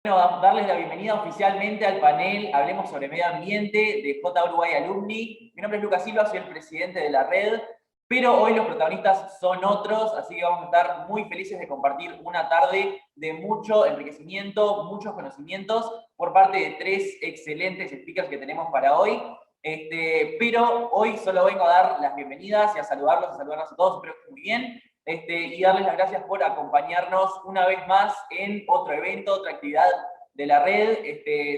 Bueno, darles la bienvenida oficialmente al panel Hablemos sobre Medio Ambiente de J. Uruguay Alumni. Mi nombre es Lucas Silva, soy el presidente de la red, pero hoy los protagonistas son otros, así que vamos a estar muy felices de compartir una tarde de mucho enriquecimiento, muchos conocimientos por parte de tres excelentes speakers que tenemos para hoy. Pero hoy solo vengo a dar las bienvenidas y a saludarlos a todos, espero que estén muy bien. Y darles las gracias por acompañarnos una vez más en otro evento, otra actividad de la red.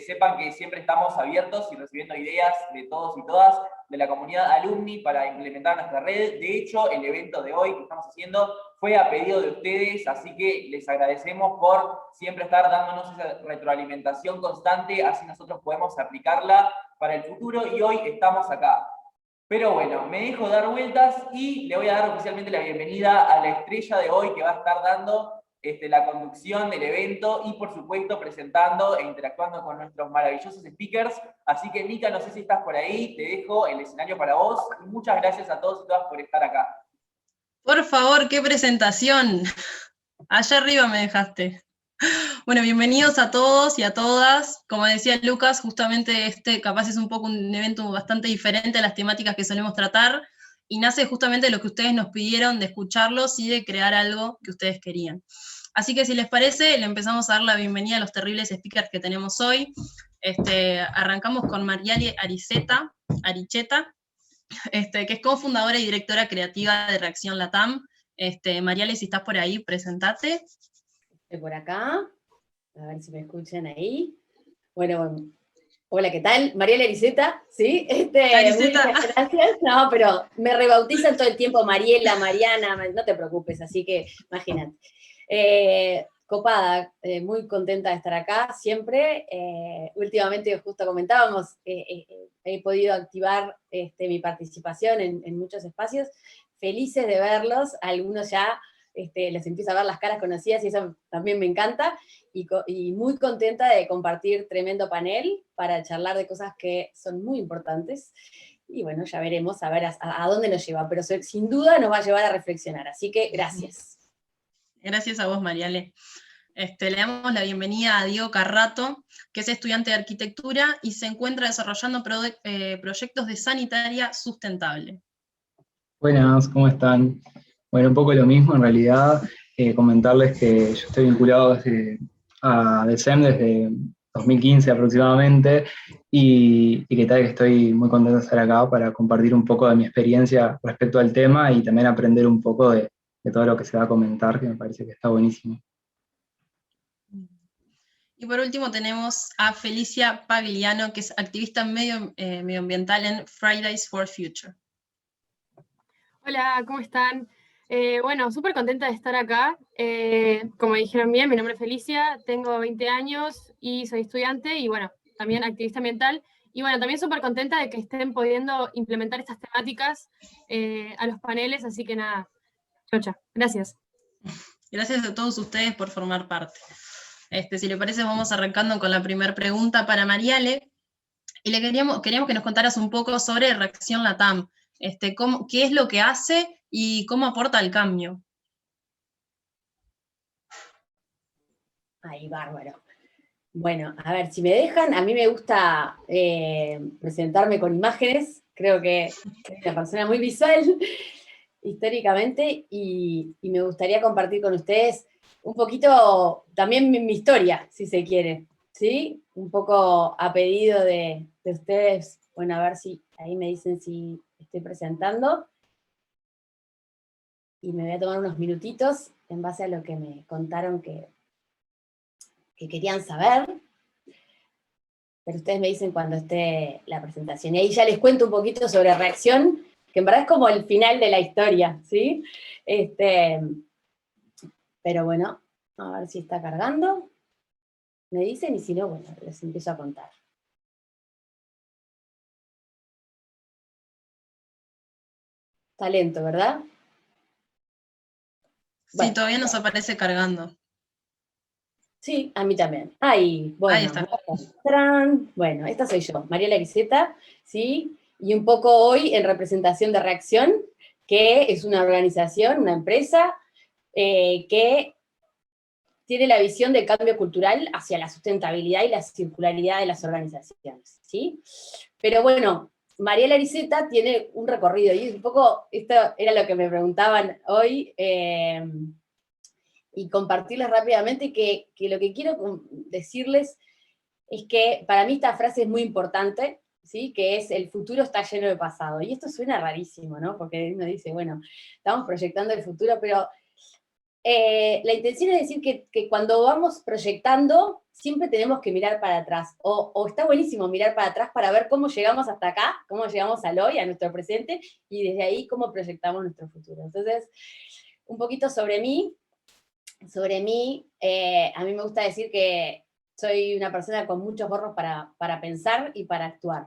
Sepan que siempre estamos abiertos y recibiendo ideas de todos y todas de la comunidad alumni para implementar nuestra red. De hecho, el evento de hoy que estamos haciendo fue a pedido de ustedes, así que les agradecemos por siempre estar dándonos esa retroalimentación constante, así nosotros podemos aplicarla para el futuro y hoy estamos acá. Pero bueno, me dejo dar vueltas y le voy a dar oficialmente la bienvenida a la estrella de hoy que va a estar dando la conducción del evento y por supuesto presentando e interactuando con nuestros maravillosos speakers. Así que Mica, no sé si estás por ahí, te dejo el escenario para vos y muchas gracias a todos y todas por estar acá. Por favor, qué presentación. Allá arriba me dejaste. Bueno, bienvenidos a todos y a todas. Como decía Lucas, justamente capaz es un poco un evento bastante diferente a las temáticas que solemos tratar, y nace justamente de lo que ustedes nos pidieron, de escucharlos y de crear algo que ustedes querían. Así que si les parece, le empezamos a dar la bienvenida a los terribles speakers que tenemos hoy. Arrancamos con Mariale Aricheta, que es cofundadora y directora creativa de Reacción Latam. Mariale, si estás por ahí, presentate. Estoy por acá, a ver si me escuchan ahí. Bueno, hola, ¿qué tal? Mariela Ariceta, ¿sí? Ariceta. Muchas gracias. No, pero me rebautizan todo el tiempo Mariela, Mariana, no te preocupes, así que imagínate. Copada, muy contenta de estar acá siempre. Últimamente, justo comentábamos, he podido activar mi participación en muchos espacios. Felices de verlos, algunos ya les empiezo a ver las caras conocidas y eso también me encanta, y muy contenta de compartir tremendo panel para charlar de cosas que son muy importantes, y bueno, ya veremos a ver a dónde nos lleva, pero sin duda nos va a llevar a reflexionar, así que gracias. Gracias a vos, Mariale. Le damos la bienvenida a Diego Carrato, que es estudiante de arquitectura y se encuentra desarrollando proyectos de sanitaria sustentable. Buenas, ¿cómo están? Bueno, un poco lo mismo en realidad, comentarles que yo estoy vinculado a DECEM desde 2015 aproximadamente, y que tal que estoy muy contento de estar acá para compartir un poco de mi experiencia respecto al tema y también aprender un poco de todo lo que se va a comentar, que me parece que está buenísimo. Y por último tenemos a Felicia Pagliano, que es activista medioambiental en Fridays for Future. Hola, ¿cómo están? Bueno, súper contenta de estar acá. Como dijeron bien, mi nombre es Felicia, tengo 20 años y soy estudiante y bueno, también activista ambiental. Y bueno, también súper contenta de que estén pudiendo implementar estas temáticas a los paneles, así que nada, chocha, gracias. Gracias a todos ustedes por formar parte. Si le parece, vamos arrancando con la primera pregunta para Mariale, y queríamos que nos contaras un poco sobre Reacción Latam, qué es lo que hace y cómo aporta al cambio. Ay, bárbaro. Bueno, a ver, si me dejan, a mí me gusta presentarme con imágenes, creo que soy una persona muy visual históricamente, y me gustaría compartir con ustedes un poquito también mi historia, si se quiere, ¿sí? Un poco a pedido de ustedes. Bueno, a ver si ahí me dicen si estoy presentando. Y me voy a tomar unos minutitos en base a lo que me contaron que querían saber. Pero ustedes me dicen cuando esté la presentación. Y ahí ya les cuento un poquito sobre Reacción, que en verdad es como el final de la historia, ¿sí? Pero bueno, a ver si está cargando. Me dicen, y si no, bueno, les empiezo a contar. Está lento, ¿verdad? Sí, Bueno. todavía nos aparece cargando. Sí, a mí también. Ahí, bueno. Ahí está. Bueno, esta soy yo, Mariela Ariceta, ¿sí? Y un poco hoy en representación de Reacción, que es una organización, una empresa, que tiene la visión del cambio cultural hacia la sustentabilidad y la circularidad de las organizaciones, ¿sí? Pero bueno, Mariela Ariceta tiene un recorrido, y un poco, esto era lo que me preguntaban hoy, y compartirles rápidamente que lo que quiero decirles es que para mí esta frase es muy importante, ¿sí? Que es: el futuro está lleno de pasado. Y esto suena rarísimo, ¿no? Porque uno dice, bueno, estamos proyectando el futuro, pero la intención es decir que cuando vamos proyectando, siempre tenemos que mirar para atrás. O está buenísimo mirar para atrás para ver cómo llegamos hasta acá, cómo llegamos al hoy, a nuestro presente, y desde ahí cómo proyectamos nuestro futuro. Entonces, un poquito sobre mí. A mí me gusta decir que soy una persona con muchos gorros para pensar y para actuar,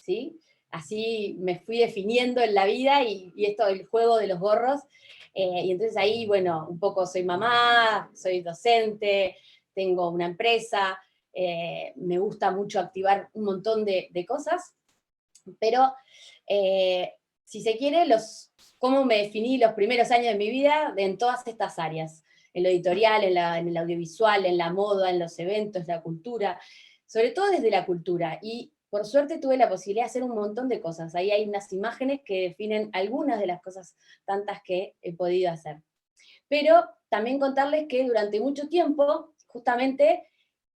¿sí? Así me fui definiendo en la vida, y esto, el juego de los gorros, y entonces ahí, bueno, un poco soy mamá, soy docente, tengo una empresa, me gusta mucho activar un montón de cosas, pero si se quiere, cómo me definí los primeros años de mi vida en todas estas áreas: en lo editorial, en el audiovisual, en la moda, en los eventos, la cultura, sobre todo desde la cultura. Y por suerte tuve la posibilidad de hacer un montón de cosas. Ahí hay unas imágenes que definen algunas de las cosas tantas que he podido hacer. Pero también contarles que durante mucho tiempo, justamente,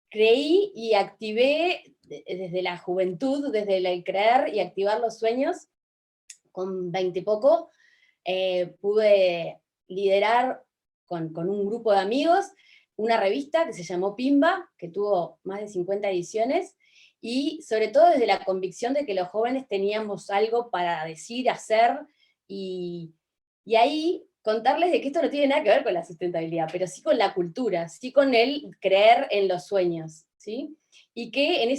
creí y activé desde la juventud, desde el creer y activar los sueños. Con 20 y poco, pude liderar con un grupo de amigos una revista que se llamó Pimba, que tuvo más de 50 ediciones, y sobre todo desde la convicción de que los jóvenes teníamos algo para decir, hacer, y ahí contarles de que esto no tiene nada que ver con la sustentabilidad, pero sí con la cultura, sí con el creer en los sueños, ¿sí? Y que en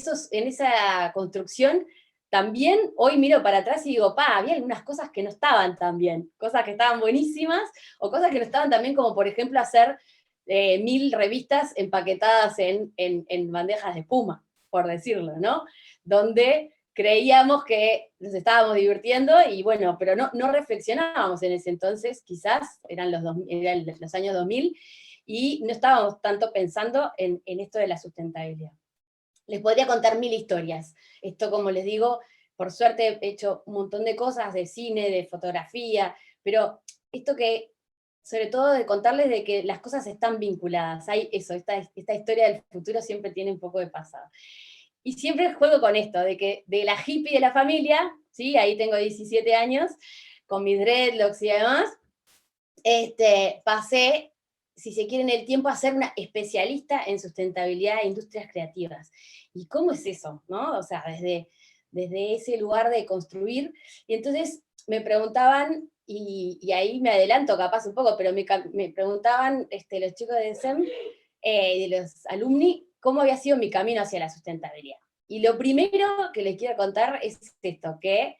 esa construcción también hoy miro para atrás y digo, había algunas cosas que no estaban tan bien, cosas que estaban buenísimas, o cosas que no estaban tan bien, como por ejemplo hacer 1000 revistas empaquetadas en bandejas de espuma, por decirlo, ¿no? Donde creíamos que nos estábamos divirtiendo, y bueno, pero no reflexionábamos en ese entonces, quizás eran los años 2000, y no estábamos tanto pensando en esto de la sustentabilidad. Les podría contar 1000 historias. Esto, como les digo, por suerte he hecho un montón de cosas, de cine, de fotografía, pero esto que, sobre todo, de contarles de que las cosas están vinculadas. Hay eso, esta historia del futuro siempre tiene un poco de pasado. Y siempre juego con esto, de que de la hippie de la familia, ¿sí? Ahí tengo 17 años, con mis dreadlocks y demás, pasé, si se quiere, en el tiempo, a ser una especialista en sustentabilidad e industrias creativas. ¿Y cómo es eso, no? O sea, desde ese lugar de construir. Y entonces me preguntaban, y ahí me adelanto capaz un poco, pero me preguntaban los chicos de SEM, de los alumni, cómo había sido mi camino hacia la sustentabilidad. Y lo primero que les quiero contar es esto, que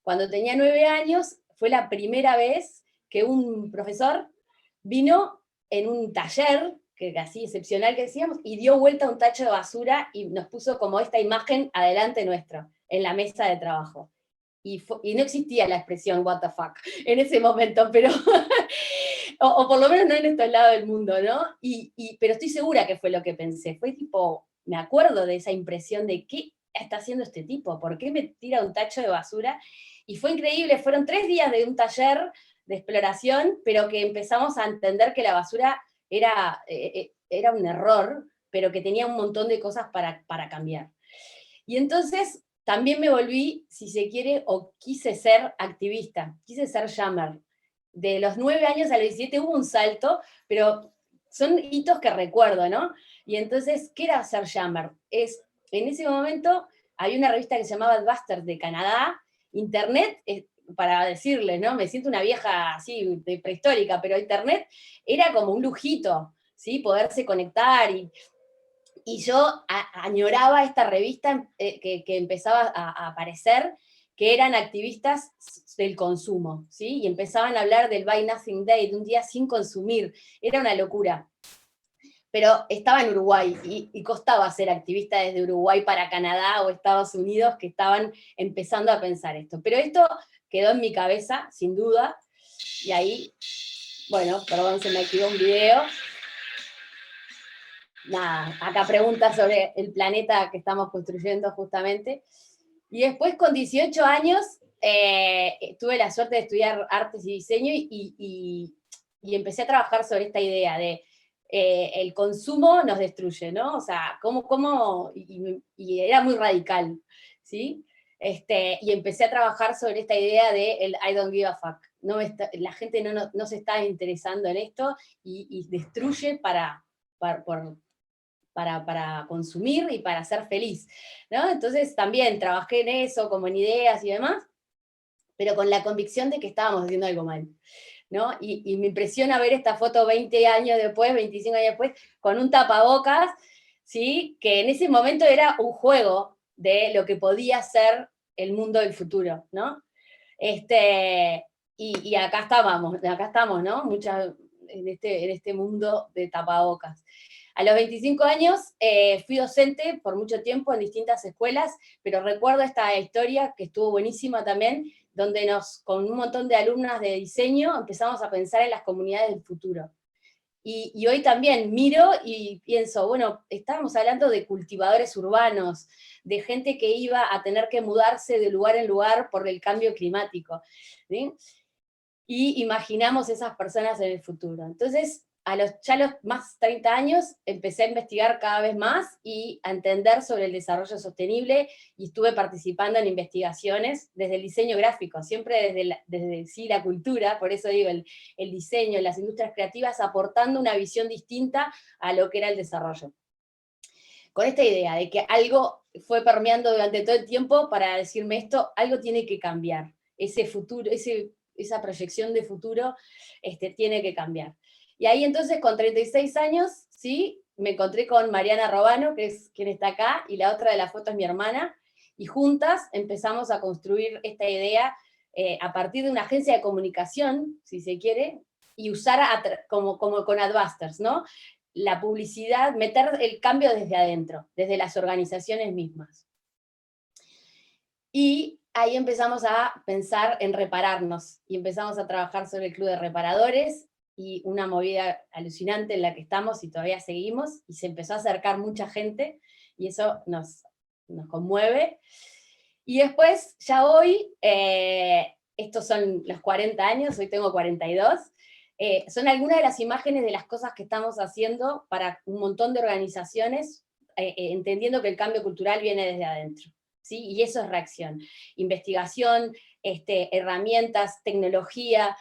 cuando tenía 9 años fue la primera vez que un profesor vino en un taller, que así excepcional que decíamos, y dio vuelta a un tacho de basura y nos puso como esta imagen adelante nuestro, en la mesa de trabajo. Y no existía la expresión what the fuck en ese momento, pero o por lo menos no en estos lados del mundo, ¿no? Pero estoy segura que fue lo que pensé. Fue tipo, me acuerdo de esa impresión de ¿qué está haciendo este tipo? ¿Por qué me tira un tacho de basura? Y fue increíble, fueron 3 días de un taller de exploración, pero que empezamos a entender que la basura era un error, pero que tenía un montón de cosas para cambiar. Y entonces también me volví, si se quiere, o quise ser activista, quise ser jammer. De los 9 años a los 17 hubo un salto, pero son hitos que recuerdo, ¿no? Y entonces, ¿qué era ser jammer? En ese momento había una revista que se llamaba Adbusters de Canadá, Internet, para decirles, ¿no? Me siento una vieja así, de prehistórica, pero Internet era como un lujito, ¿sí? Poderse conectar, y yo añoraba esta revista que empezaba a aparecer, que eran activistas del consumo, ¿sí? Y empezaban a hablar del Buy Nothing Day, de un día sin consumir. Era una locura. Pero estaba en Uruguay, y costaba ser activista desde Uruguay para Canadá o Estados Unidos, que estaban empezando a pensar esto. Pero esto quedó en mi cabeza, sin duda, y ahí, bueno, perdón, se me activó un video. nada, acá preguntas sobre el planeta que estamos construyendo justamente. Y después con 18 años tuve la suerte de estudiar artes y diseño y empecé a trabajar sobre esta idea de el consumo nos destruye, ¿no? O sea, y era muy radical, ¿sí? Y empecé a trabajar sobre esta idea de el I don't give a fuck. La gente no se está interesando en esto y destruye para consumir y para ser feliz, ¿no? Entonces también trabajé en eso, como en ideas y demás, pero con la convicción de que estábamos haciendo algo mal, ¿no? Y me impresiona ver esta foto 20 años después, 25 años después, con un tapabocas, ¿sí? Que en ese momento era un juego de lo que podía ser el mundo del futuro, ¿no? Y acá estamos, ¿no? En este mundo de tapabocas. A los 25 años fui docente por mucho tiempo en distintas escuelas, pero recuerdo esta historia que estuvo buenísima también, donde con un montón de alumnas de diseño empezamos a pensar en las comunidades del futuro. Y hoy también miro y pienso, bueno, estábamos hablando de cultivadores urbanos, de gente que iba a tener que mudarse de lugar en lugar por el cambio climático, ¿sí? Y imaginamos esas personas en el futuro. Entonces, ya a los más 30 años, empecé a investigar cada vez más y a entender sobre el desarrollo sostenible, y estuve participando en investigaciones desde el diseño gráfico, siempre desde sí, la cultura, por eso digo, el diseño, las industrias creativas, aportando una visión distinta a lo que era el desarrollo. Con esta idea de que algo fue permeando durante todo el tiempo para decirme esto, algo tiene que cambiar, ese futuro, esa proyección de futuro tiene que cambiar. Y ahí entonces con 36 años, ¿sí? Me encontré con Mariana Robano, que es quien está acá, y la otra de la foto es mi hermana, y juntas empezamos a construir esta idea a partir de una agencia de comunicación, si se quiere, y usar como con Adbusters, ¿no? La publicidad, meter el cambio desde adentro, desde las organizaciones mismas. Y ahí empezamos a pensar en repararnos, y empezamos a trabajar sobre el Club de Reparadores, y una movida alucinante en la que estamos y todavía seguimos, y se empezó a acercar mucha gente, y eso nos conmueve. Y después, ya hoy, estos son los 40 años, hoy tengo 42, son algunas de las imágenes de las cosas que estamos haciendo para un montón de organizaciones, entendiendo que el cambio cultural viene desde adentro, ¿sí? Y eso es reacción. Investigación, herramientas, tecnología,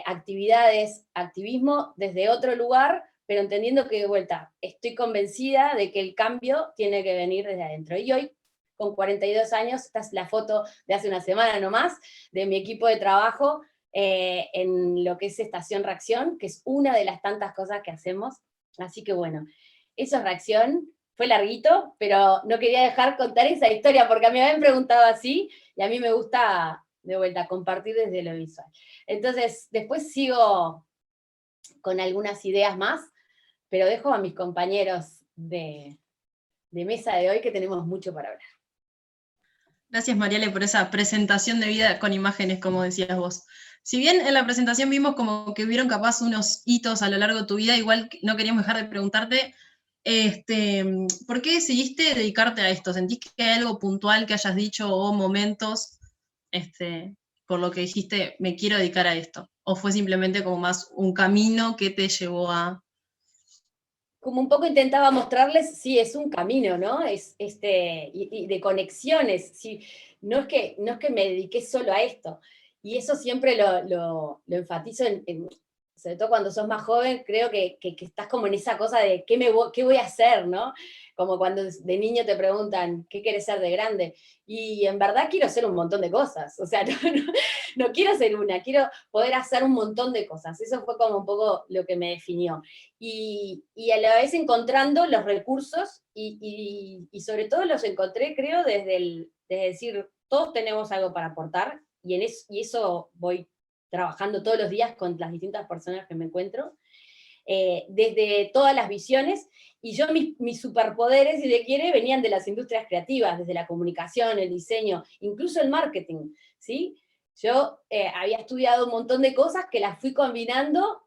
actividades, activismo desde otro lugar, pero entendiendo que de vuelta estoy convencida de que el cambio tiene que venir desde adentro. Y hoy, con 42 años, esta es la foto de hace una semana nomás, de mi equipo de trabajo en lo que es Estación Reacción, que es una de las tantas cosas que hacemos. Así que bueno, eso es Reacción. Fue larguito, pero no quería dejar contar esa historia, porque a mí me habían preguntado así, y a mí me gusta, de vuelta, compartir desde lo visual. Entonces, después sigo con algunas ideas más, pero dejo a mis compañeros de mesa de hoy, que tenemos mucho para hablar. Gracias, Mariale, por esa presentación de vida con imágenes, como decías vos. Si bien en la presentación vimos como que hubieron capaz unos hitos a lo largo de tu vida, igual no queríamos dejar de preguntarte, ¿por qué decidiste dedicarte a esto? ¿Sentís que hay algo puntual que hayas dicho o momentos por lo que dijiste, me quiero dedicar a esto? ¿O fue simplemente como más un camino que te llevó a...? Como un poco intentaba mostrarles, sí, es un camino, ¿no? Y de conexiones. Sí, no es que me dediqué solo a esto. Y eso siempre lo enfatizo, sobre todo cuando sos más joven, creo que estás como en esa cosa de qué voy a hacer, ¿no? Como cuando de niño te preguntan, ¿qué quieres ser de grande? Y en verdad quiero hacer un montón de cosas. O sea, no quiero ser una, quiero poder hacer un montón de cosas. Eso fue como un poco lo que me definió. Y a la vez encontrando los recursos, y sobre todo los encontré, creo, desde decir, todos tenemos algo para aportar, y eso voy trabajando todos los días con las distintas personas que me encuentro, desde todas las visiones, y yo mis superpoderes, si se quiere, venían de las industrias creativas, desde la comunicación, el diseño, incluso el marketing, ¿sí? Yo había estudiado un montón de cosas que las fui combinando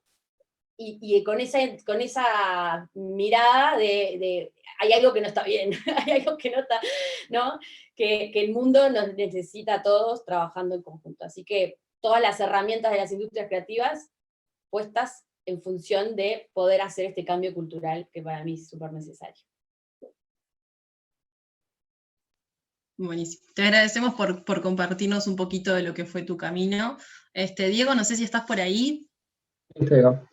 y con esa mirada de hay algo que no está bien, hay algo que no está, ¿no? Que el mundo nos necesita a todos trabajando en conjunto. Así que todas las herramientas de las industrias creativas puestas en función de poder hacer este cambio cultural que para mí es súper necesario. Buenísimo. Te agradecemos por compartirnos un poquito de lo que fue tu camino. Diego, no sé si estás por ahí. Estoy acá.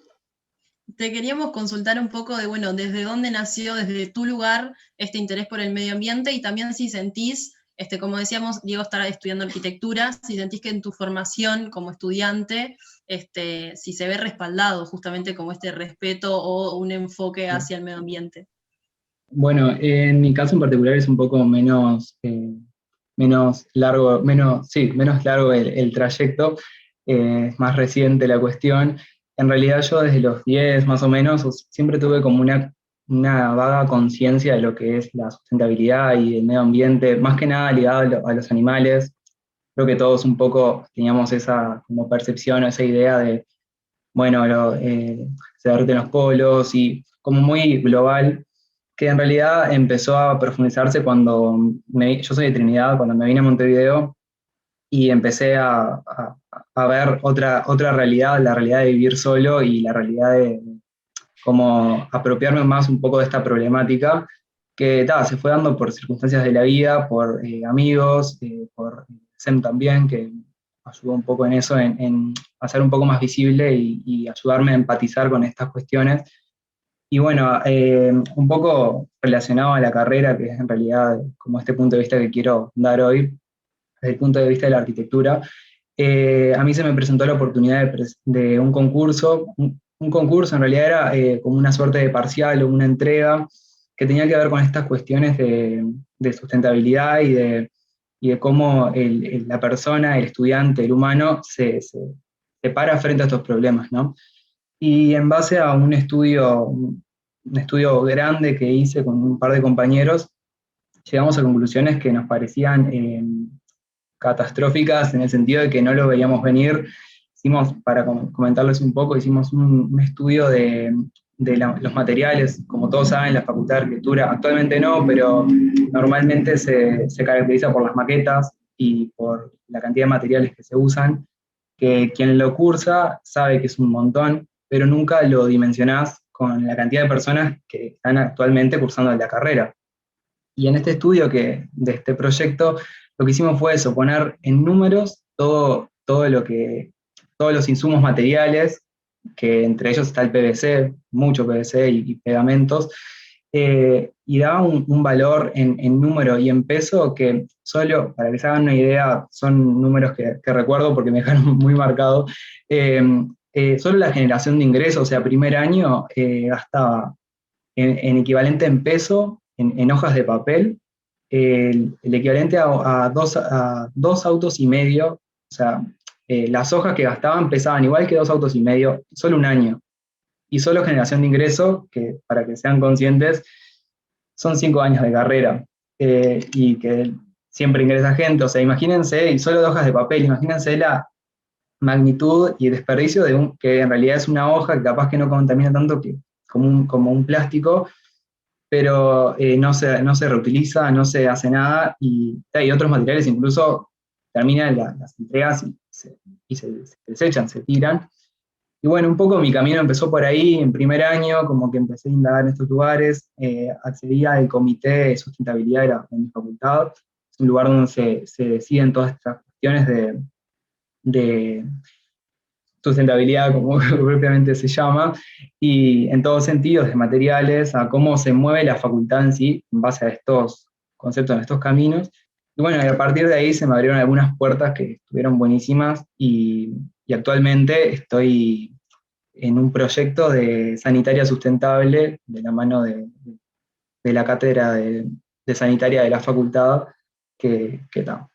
Te queríamos consultar un poco de, bueno, desde dónde nació, desde tu lugar, este interés por el medio ambiente, y también si sentís, como decíamos, Diego está estudiando arquitectura, si sentís que en tu formación como estudiante, si se ve respaldado justamente como este respeto o un enfoque hacia el medio ambiente. Bueno, en mi caso en particular es un poco menos largo, menos largo el trayecto, es más reciente la cuestión. En realidad yo desde los 10 más o menos siempre tuve como una vaga conciencia de lo que es la sustentabilidad y el medio ambiente, más que nada ligado a los animales. Creo que todos un poco teníamos esa como percepción o esa idea de, bueno, se derriten los polos y como muy global, que en realidad empezó a profundizarse cuando yo soy de Trinidad, cuando me vine a Montevideo y empecé a ver otra realidad, la realidad de vivir solo y la realidad de como apropiarme más un poco de esta problemática que se fue dando por circunstancias de la vida, por amigos, por SEM también, que ayudó un poco en eso, en hacer un poco más visible y ayudarme a empatizar con estas cuestiones. Y bueno, un poco relacionado a la carrera, que es en realidad como este punto de vista que quiero dar hoy, desde el punto de vista de la arquitectura, a mí se me presentó la oportunidad de un concurso. Un concurso en realidad era como una suerte de parcial o una entrega que tenía que ver con estas cuestiones de sustentabilidad y de cómo la persona, el estudiante, el humano se para frente a estos problemas, ¿no? Y en base a un estudio grande que hice con un par de compañeros, llegamos a conclusiones que nos parecían catastróficas en el sentido de que no lo veíamos venir. Para comentarles un poco, hicimos un estudio de los materiales. Como todos saben, la Facultad de Arquitectura, actualmente no, pero normalmente se caracteriza por las maquetas y por la cantidad de materiales que se usan, que quien lo cursa sabe que es un montón, pero nunca lo dimensionás con la cantidad de personas que están actualmente cursando la carrera. Y en este estudio de este proyecto, lo que hicimos fue eso, poner en números todos los insumos materiales, que entre ellos está el PVC, mucho PVC y pegamentos, y daba un valor en número y en peso que solo, para que se hagan una idea, son números que recuerdo porque me dejaron muy marcado. Solo la generación de ingresos, o sea, primer año, gastaba en equivalente en peso, en hojas de papel, el equivalente a dos autos y medio, o sea, las hojas que gastaban pesaban igual que 2 autos y medio, solo un año. Y solo generación de ingreso, que para que sean conscientes, son 5 años de carrera, y que siempre ingresa gente, o sea, imagínense, y solo de hojas de papel, imagínense la magnitud y desperdicio que en realidad es una hoja que capaz que no contamina tanto como un plástico, pero no se reutiliza, no se hace nada, y hay otros materiales incluso terminan las entregas y se desechan, se tiran. Y bueno, un poco mi camino empezó por ahí, en primer año, como que empecé a indagar en estos lugares, accedí al comité de sustentabilidad de mi facultad, es un lugar donde se deciden todas estas cuestiones de sustentabilidad, como propiamente se llama, y en todos sentidos, de materiales, a cómo se mueve la facultad en sí, en base a estos conceptos, en estos caminos. Y bueno, y a partir de ahí se me abrieron algunas puertas que estuvieron buenísimas, y actualmente estoy en un proyecto de sanitaria sustentable, de la mano de la cátedra de sanitaria de la facultad, que está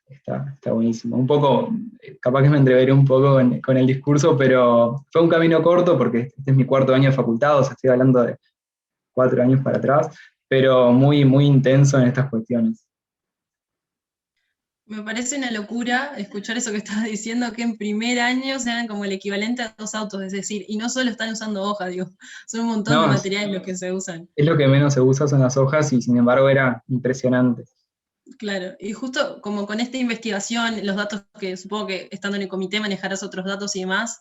buenísimo. Un poco, capaz que me entreveré un poco con el discurso, pero fue un camino corto porque este es mi 4.º año de facultad, o sea, estoy hablando de 4 años para atrás, pero muy, muy intenso en estas cuestiones. Me parece una locura escuchar eso que estabas diciendo, que en primer año sean como el equivalente a 2 autos, es decir, y no solo están usando hoja, digo, son un montón de No, materiales los que se usan. es lo que menos se usa son las hojas y sin embargo era impresionante. Claro, y justo como con esta investigación, los datos que supongo que estando en el comité manejarás otros datos y demás,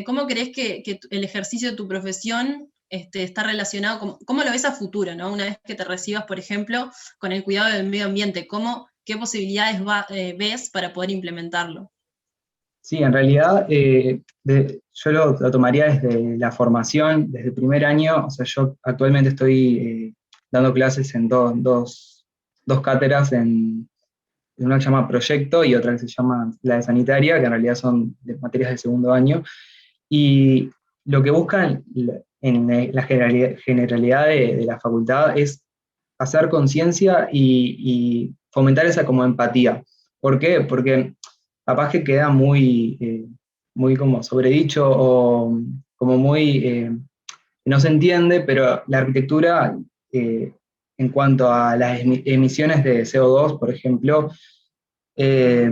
¿cómo crees que el ejercicio de tu profesión está relacionado, cómo lo ves a futuro, ¿no? Una vez que te recibas, por ejemplo, con el cuidado del medio ambiente, qué posibilidades ves para poder implementarlo? Sí, en realidad yo lo tomaría desde la formación, desde el primer año. O sea, yo actualmente estoy dando clases en dos cátedras, en una que se llama Proyecto y otra que se llama la de Sanitaria, que en realidad son de materias de segundo año. Y lo que buscan en la generalidad de la facultad es hacer conciencia y fomentar esa como empatía. ¿Por qué? Porque capaz que queda muy como sobredicho o como no se entiende, pero la arquitectura, en cuanto a las emisiones de CO2, por ejemplo, eh,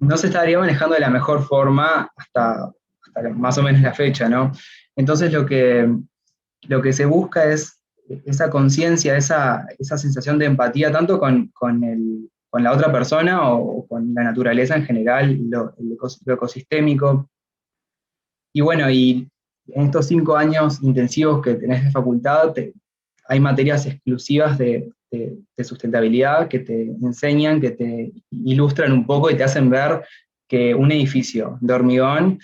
no se estaría manejando de la mejor forma hasta más o menos la fecha, ¿no? Entonces lo que se busca es esa conciencia, esa sensación de empatía, tanto con la otra persona o con la naturaleza en general, lo ecosistémico. Y bueno, y en estos 5 años intensivos que tenés de facultad, hay materias exclusivas de sustentabilidad que te enseñan, que te ilustran un poco y te hacen ver que un edificio de hormigón,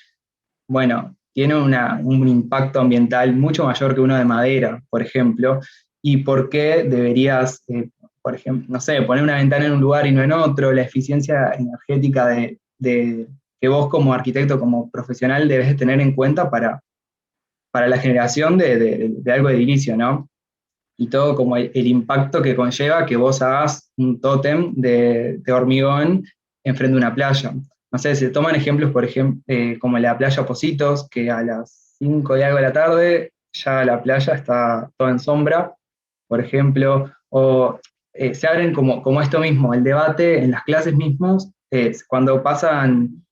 bueno, tiene un impacto ambiental mucho mayor que uno de madera, por ejemplo, y por qué deberías, por ejemplo, no sé, poner una ventana en un lugar y no en otro, la eficiencia energética que vos como arquitecto, como profesional, debes tener en cuenta para la generación de algo de edilicio, ¿no? Y todo como el impacto que conlleva que vos hagas un tótem de hormigón enfrente de una playa. No sé, se toman ejemplos, por ejemplo, como la playa Positos, que a las 5 y algo de la tarde ya la playa está toda en sombra, por ejemplo, o se abren como esto mismo, el debate en las clases mismos, cuando pasan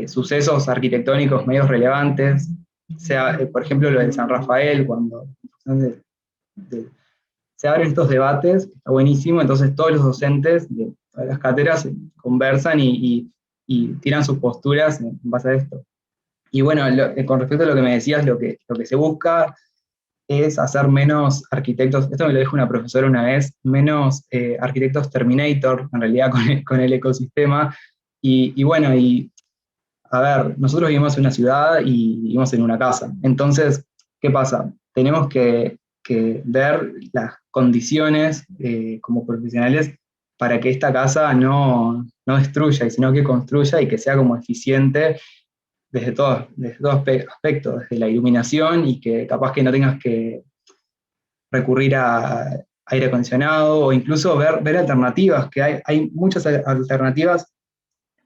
sucesos arquitectónicos medios relevantes, sea, por ejemplo, lo de San Rafael, cuando de- se abren estos debates, está buenísimo, entonces todos los docentes de todas las cátedras conversan y tiran sus posturas en base a esto. Y bueno, con respecto a lo que me decías, lo que se busca es hacer menos arquitectos, esto me lo dijo una profesora una vez, menos arquitectos Terminator, en realidad, con el ecosistema. Y bueno, a ver, nosotros vivimos en una ciudad y vivimos en una casa. Entonces, ¿qué pasa? Tenemos que ver las condiciones como profesionales para que esta casa no destruya, sino que construya y que sea como eficiente desde todo aspecto, desde la iluminación y que capaz que no tengas que recurrir a aire acondicionado o incluso ver alternativas, que hay muchas alternativas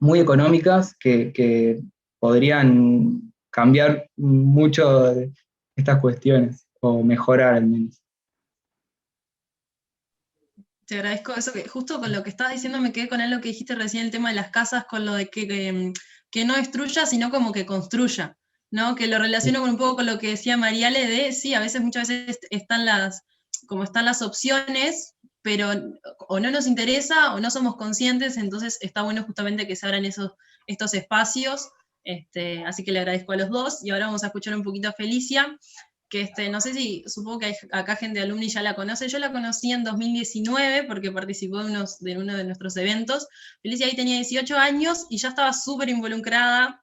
muy económicas que podrían cambiar mucho de estas cuestiones, o mejorar al menos. Te agradezco eso, que justo con lo que estabas diciendo me quedé con algo que dijiste recién, el tema de las casas, con lo de que no destruya, sino como que construya, ¿no? Que lo relaciono con un poco con lo que decía Mariale de, sí, muchas veces están las opciones, pero o no nos interesa o no somos conscientes, entonces está bueno justamente que se abran estos espacios, así que le agradezco a los dos, y ahora vamos a escuchar un poquito a Felicia, que no sé si, supongo que hay acá gente de alumni ya la conoce, yo la conocí en 2019 porque participó de uno de nuestros eventos. Felicia ahí tenía 18 años y ya estaba súper involucrada.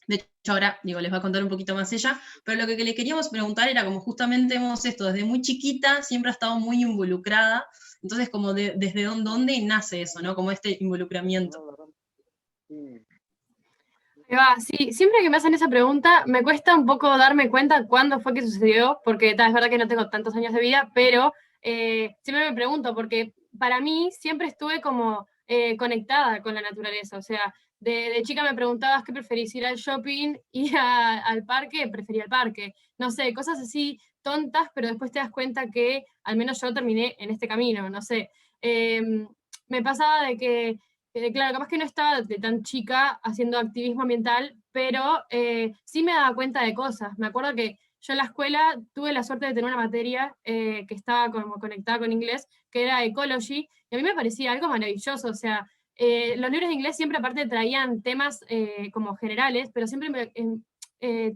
De hecho, ahora, les va a contar un poquito más ella, pero lo que le queríamos preguntar era como justamente vemos esto, desde muy chiquita siempre ha estado muy involucrada, entonces como desde dónde nace eso, ¿no? Como este involucramiento. Sí, siempre que me hacen esa pregunta me cuesta un poco darme cuenta cuándo fue que sucedió, porque es verdad que no tengo tantos años de vida, pero siempre me pregunto, porque para mí siempre estuve como conectada con la naturaleza, o sea, de chica me preguntabas qué preferís, ir al shopping, ir al parque, prefería el parque, no sé, cosas así tontas, pero después te das cuenta que al menos yo terminé en este camino, no sé. me pasaba de que, claro, capaz que no estaba de tan chica haciendo activismo ambiental, pero sí me daba cuenta de cosas. Me acuerdo que yo en la escuela tuve la suerte de tener una materia que estaba como conectada con inglés, que era Ecology, y a mí me parecía algo maravilloso, o sea, los libros de inglés siempre aparte traían temas como generales, pero siempre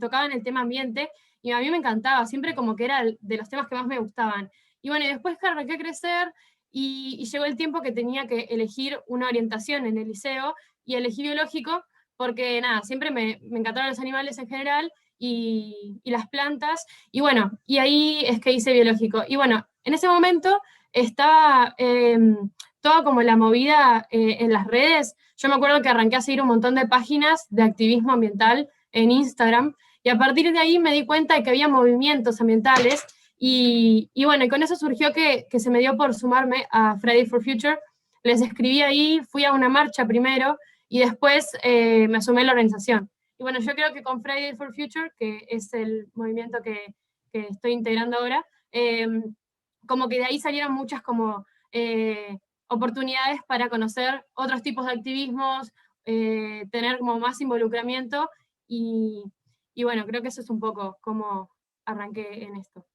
tocaban el tema ambiente, y a mí me encantaba, siempre como que era de los temas que más me gustaban. Y bueno, y después que arranqué a crecer, y llegó el tiempo que tenía que elegir una orientación en el liceo, y elegí biológico, porque nada, siempre me encantaron los animales en general, y las plantas, y bueno, y ahí es que hice biológico. Y bueno, en ese momento estaba toda como la movida en las redes. Yo me acuerdo que arranqué a seguir un montón de páginas de activismo ambiental en Instagram, y a partir de ahí me di cuenta de que había movimientos ambientales, y bueno, y con eso surgió que se me dio por sumarme a Friday for Future. Les escribí ahí, fui a una marcha primero, y después me sumé a la organización. Y bueno, yo creo que con Friday for Future, que es el movimiento que estoy integrando ahora, como que de ahí salieron muchas como oportunidades para conocer otros tipos de activismos, tener como más involucramiento, y bueno, creo que eso es un poco cómo arranqué en esto.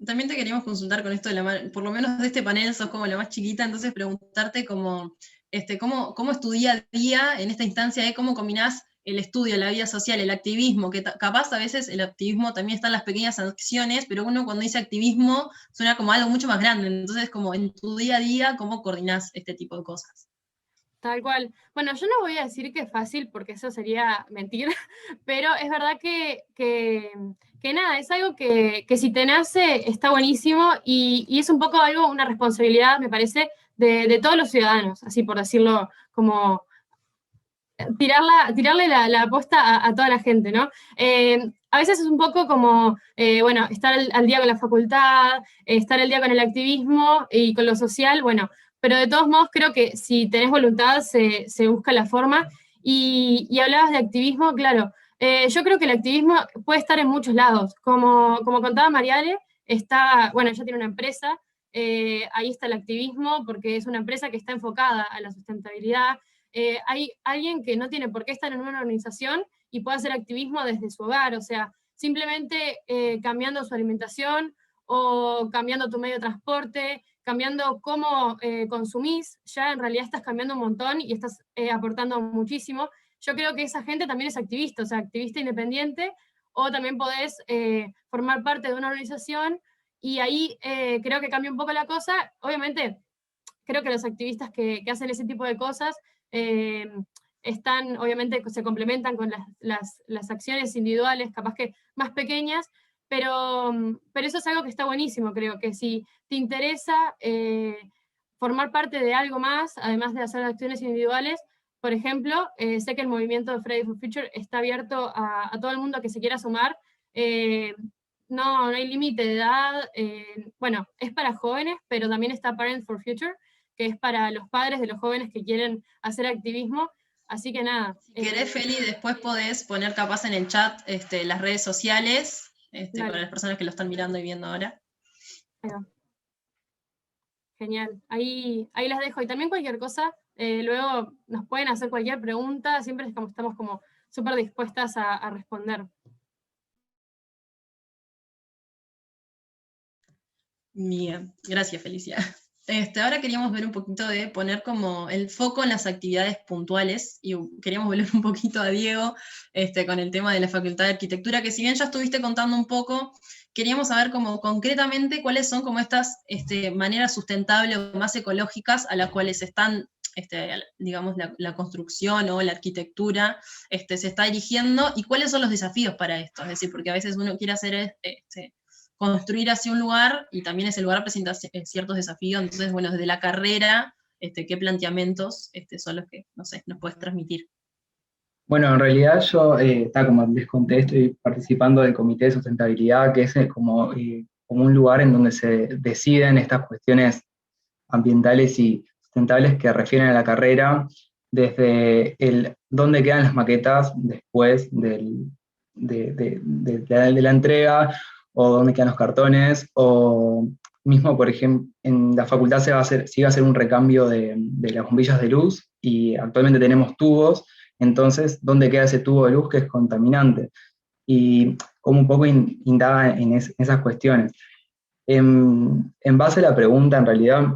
También te queríamos consultar con esto por lo menos de este panel, sos como la más chiquita, entonces preguntarte cómo es tu día a día en esta instancia de cómo combinás el estudio, la vida social, el activismo, que capaz a veces el activismo también está en las pequeñas acciones, pero uno cuando dice activismo suena como algo mucho más grande, entonces como en tu día a día, ¿cómo coordinás este tipo de cosas? Tal cual. Bueno, yo no voy a decir que es fácil, porque eso sería mentir, pero es verdad que nada, es algo que si te nace está buenísimo, y es un poco algo, una responsabilidad, me parece, de todos los ciudadanos, así por decirlo, como tirarle la aposta a toda la gente, ¿no? A veces es un poco como, bueno, estar al día con la facultad, estar al día con el activismo y con lo social, bueno, pero de todos modos creo que si tenés voluntad se busca la forma. Y hablabas de activismo, claro, yo creo que el activismo puede estar en muchos lados. Como contaba Mariale, bueno, ella tiene una empresa, ahí está el activismo, porque es una empresa que está enfocada a la sustentabilidad. Hay alguien que no tiene por qué estar en una organización y puede hacer activismo desde su hogar, o sea, simplemente cambiando su alimentación, o cambiando tu medio de transporte, cambiando cómo consumís, ya en realidad estás cambiando un montón y estás aportando muchísimo. Yo creo que esa gente también es activista, o sea, activista independiente, o también podés formar parte de una organización, y ahí creo que cambia un poco la cosa. Obviamente, creo que los activistas que hacen ese tipo de cosas obviamente se complementan con las acciones individuales, capaz que más pequeñas, pero eso es algo que está buenísimo. Creo que si te interesa formar parte de algo más, además de hacer acciones individuales, por ejemplo, sé que el movimiento de Friday for Future está abierto a todo el mundo que se quiera sumar. No hay límite de edad. Bueno, es para jóvenes, pero también está Parents for Future, que es para los padres de los jóvenes que quieren hacer activismo. Así que nada. Si querés, Feli, después podés poner capaz en el chat las redes sociales, para las personas que lo están mirando y viendo ahora. Genial, ahí las dejo. Y también cualquier cosa, luego nos pueden hacer cualquier pregunta, siempre estamos como súper dispuestas a responder. Bien, gracias, Felicia. Ahora queríamos ver un poquito de poner como el foco en las actividades puntuales, y queríamos volver un poquito a Diego con el tema de la Facultad de Arquitectura, que si bien ya estuviste contando un poco, queríamos saber como concretamente cuáles son como estas maneras sustentables o más ecológicas a las cuales están, digamos, la construcción o la arquitectura se está dirigiendo, y cuáles son los desafíos para esto. Es decir, porque a veces uno quiere hacer construir hacia un lugar, y también ese lugar presenta ciertos desafíos. Entonces, bueno, desde la carrera, ¿qué planteamientos son los que, no sé, nos puedes transmitir? Bueno, en realidad yo, como les conté, estoy participando del Comité de Sustentabilidad, que es como un lugar en donde se deciden estas cuestiones ambientales y sustentables que refieren a la carrera, desde dónde quedan las maquetas después de la entrega, o dónde quedan los cartones, o mismo, por ejemplo, en la facultad se iba a hacer un recambio de las bombillas de luz, y actualmente tenemos tubos, entonces, ¿dónde queda ese tubo de luz que es contaminante? Y como un poco indaga en esas cuestiones. En base a la pregunta, en realidad,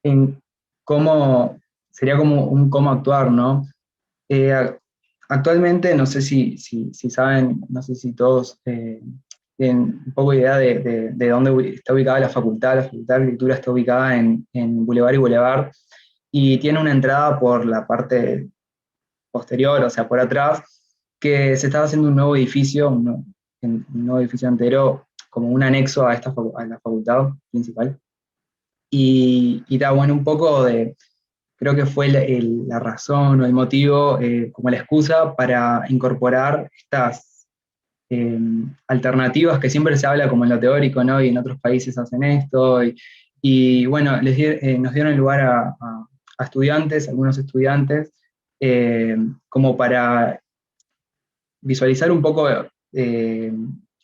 en cómo, sería como un cómo actuar, ¿no? Actualmente, no sé si saben, no sé si todos tienen un poco de idea de dónde está ubicada la Facultad de Arquitectura está ubicada en Boulevard y Boulevard, y tiene una entrada por la parte posterior, o sea, por atrás, que se estaba haciendo un nuevo edificio, un nuevo edificio entero, como un anexo a a la facultad principal. Y da, bueno, un poco de, creo que fue la razón o el motivo, como la excusa para incorporar estas alternativas que siempre se habla como en lo teórico, ¿no? Y en otros países hacen esto, y bueno, nos dieron lugar a estudiantes, algunos estudiantes, como para visualizar un poco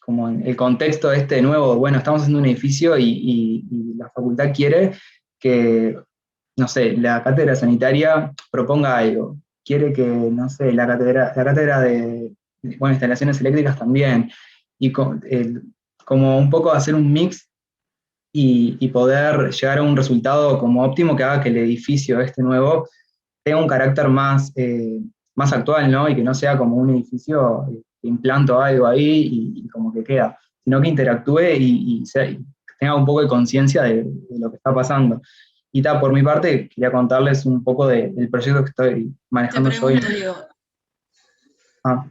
como el contexto este nuevo. Bueno, estamos haciendo un edificio y la facultad quiere que, no sé, la cátedra sanitaria proponga algo. Quiere que, no sé, la cátedra de, bueno, instalaciones eléctricas también. Y como un poco hacer un mix y poder llegar a un resultado como óptimo que haga que el edificio este nuevo tenga un carácter más actual, ¿no? Y que no sea como un edificio que implanto algo ahí y como que queda, sino que interactúe y tenga un poco de conciencia de lo que está pasando. Y por mi parte, quería contarles un poco del proyecto que estoy manejando Te yo hoy. pregunto, Diego,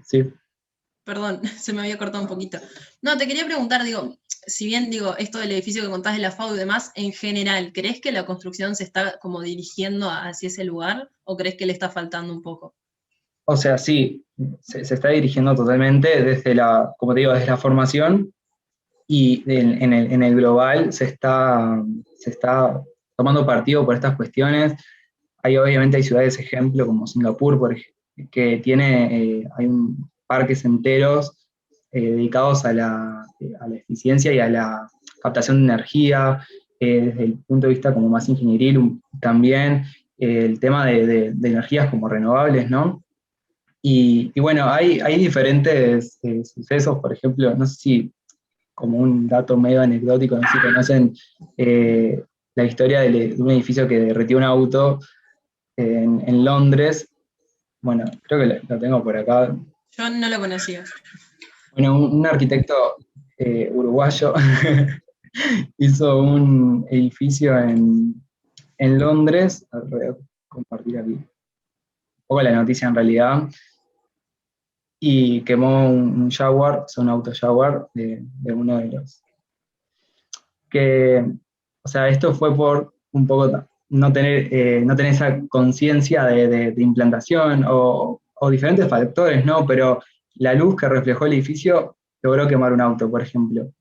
Sí. perdón, se me había cortado un poquito. No, te quería preguntar, digo, si bien digo esto del edificio que contás de la FAU y demás, en general, ¿crees que la construcción se está como dirigiendo hacia ese lugar o crees que le está faltando un poco? O sea, sí, se está dirigiendo totalmente desde como te digo, desde la formación, y en el global se está tomando partido por estas cuestiones. Obviamente hay ciudades ejemplo como Singapur, por ejemplo, que hay parques enteros dedicados a la eficiencia y a la captación de energía, desde el punto de vista como más ingenieril también, el tema de energías como renovables, ¿no? Y bueno, hay diferentes sucesos, por ejemplo, no sé si como un dato medio anecdótico, no sé si conocen la historia de un edificio que derretió un auto en Londres. Bueno, creo que lo tengo por acá. Yo no lo conocía. Bueno, un arquitecto uruguayo hizo un edificio en Londres. A ver, voy a compartir aquí un poco la noticia en realidad. Y quemó un Jaguar, un auto Jaguar de uno de los. O sea, esto fue por un poco no tener esa conciencia de implantación o diferentes factores, ¿no? Pero la luz que reflejó el edificio logró quemar un auto, por ejemplo.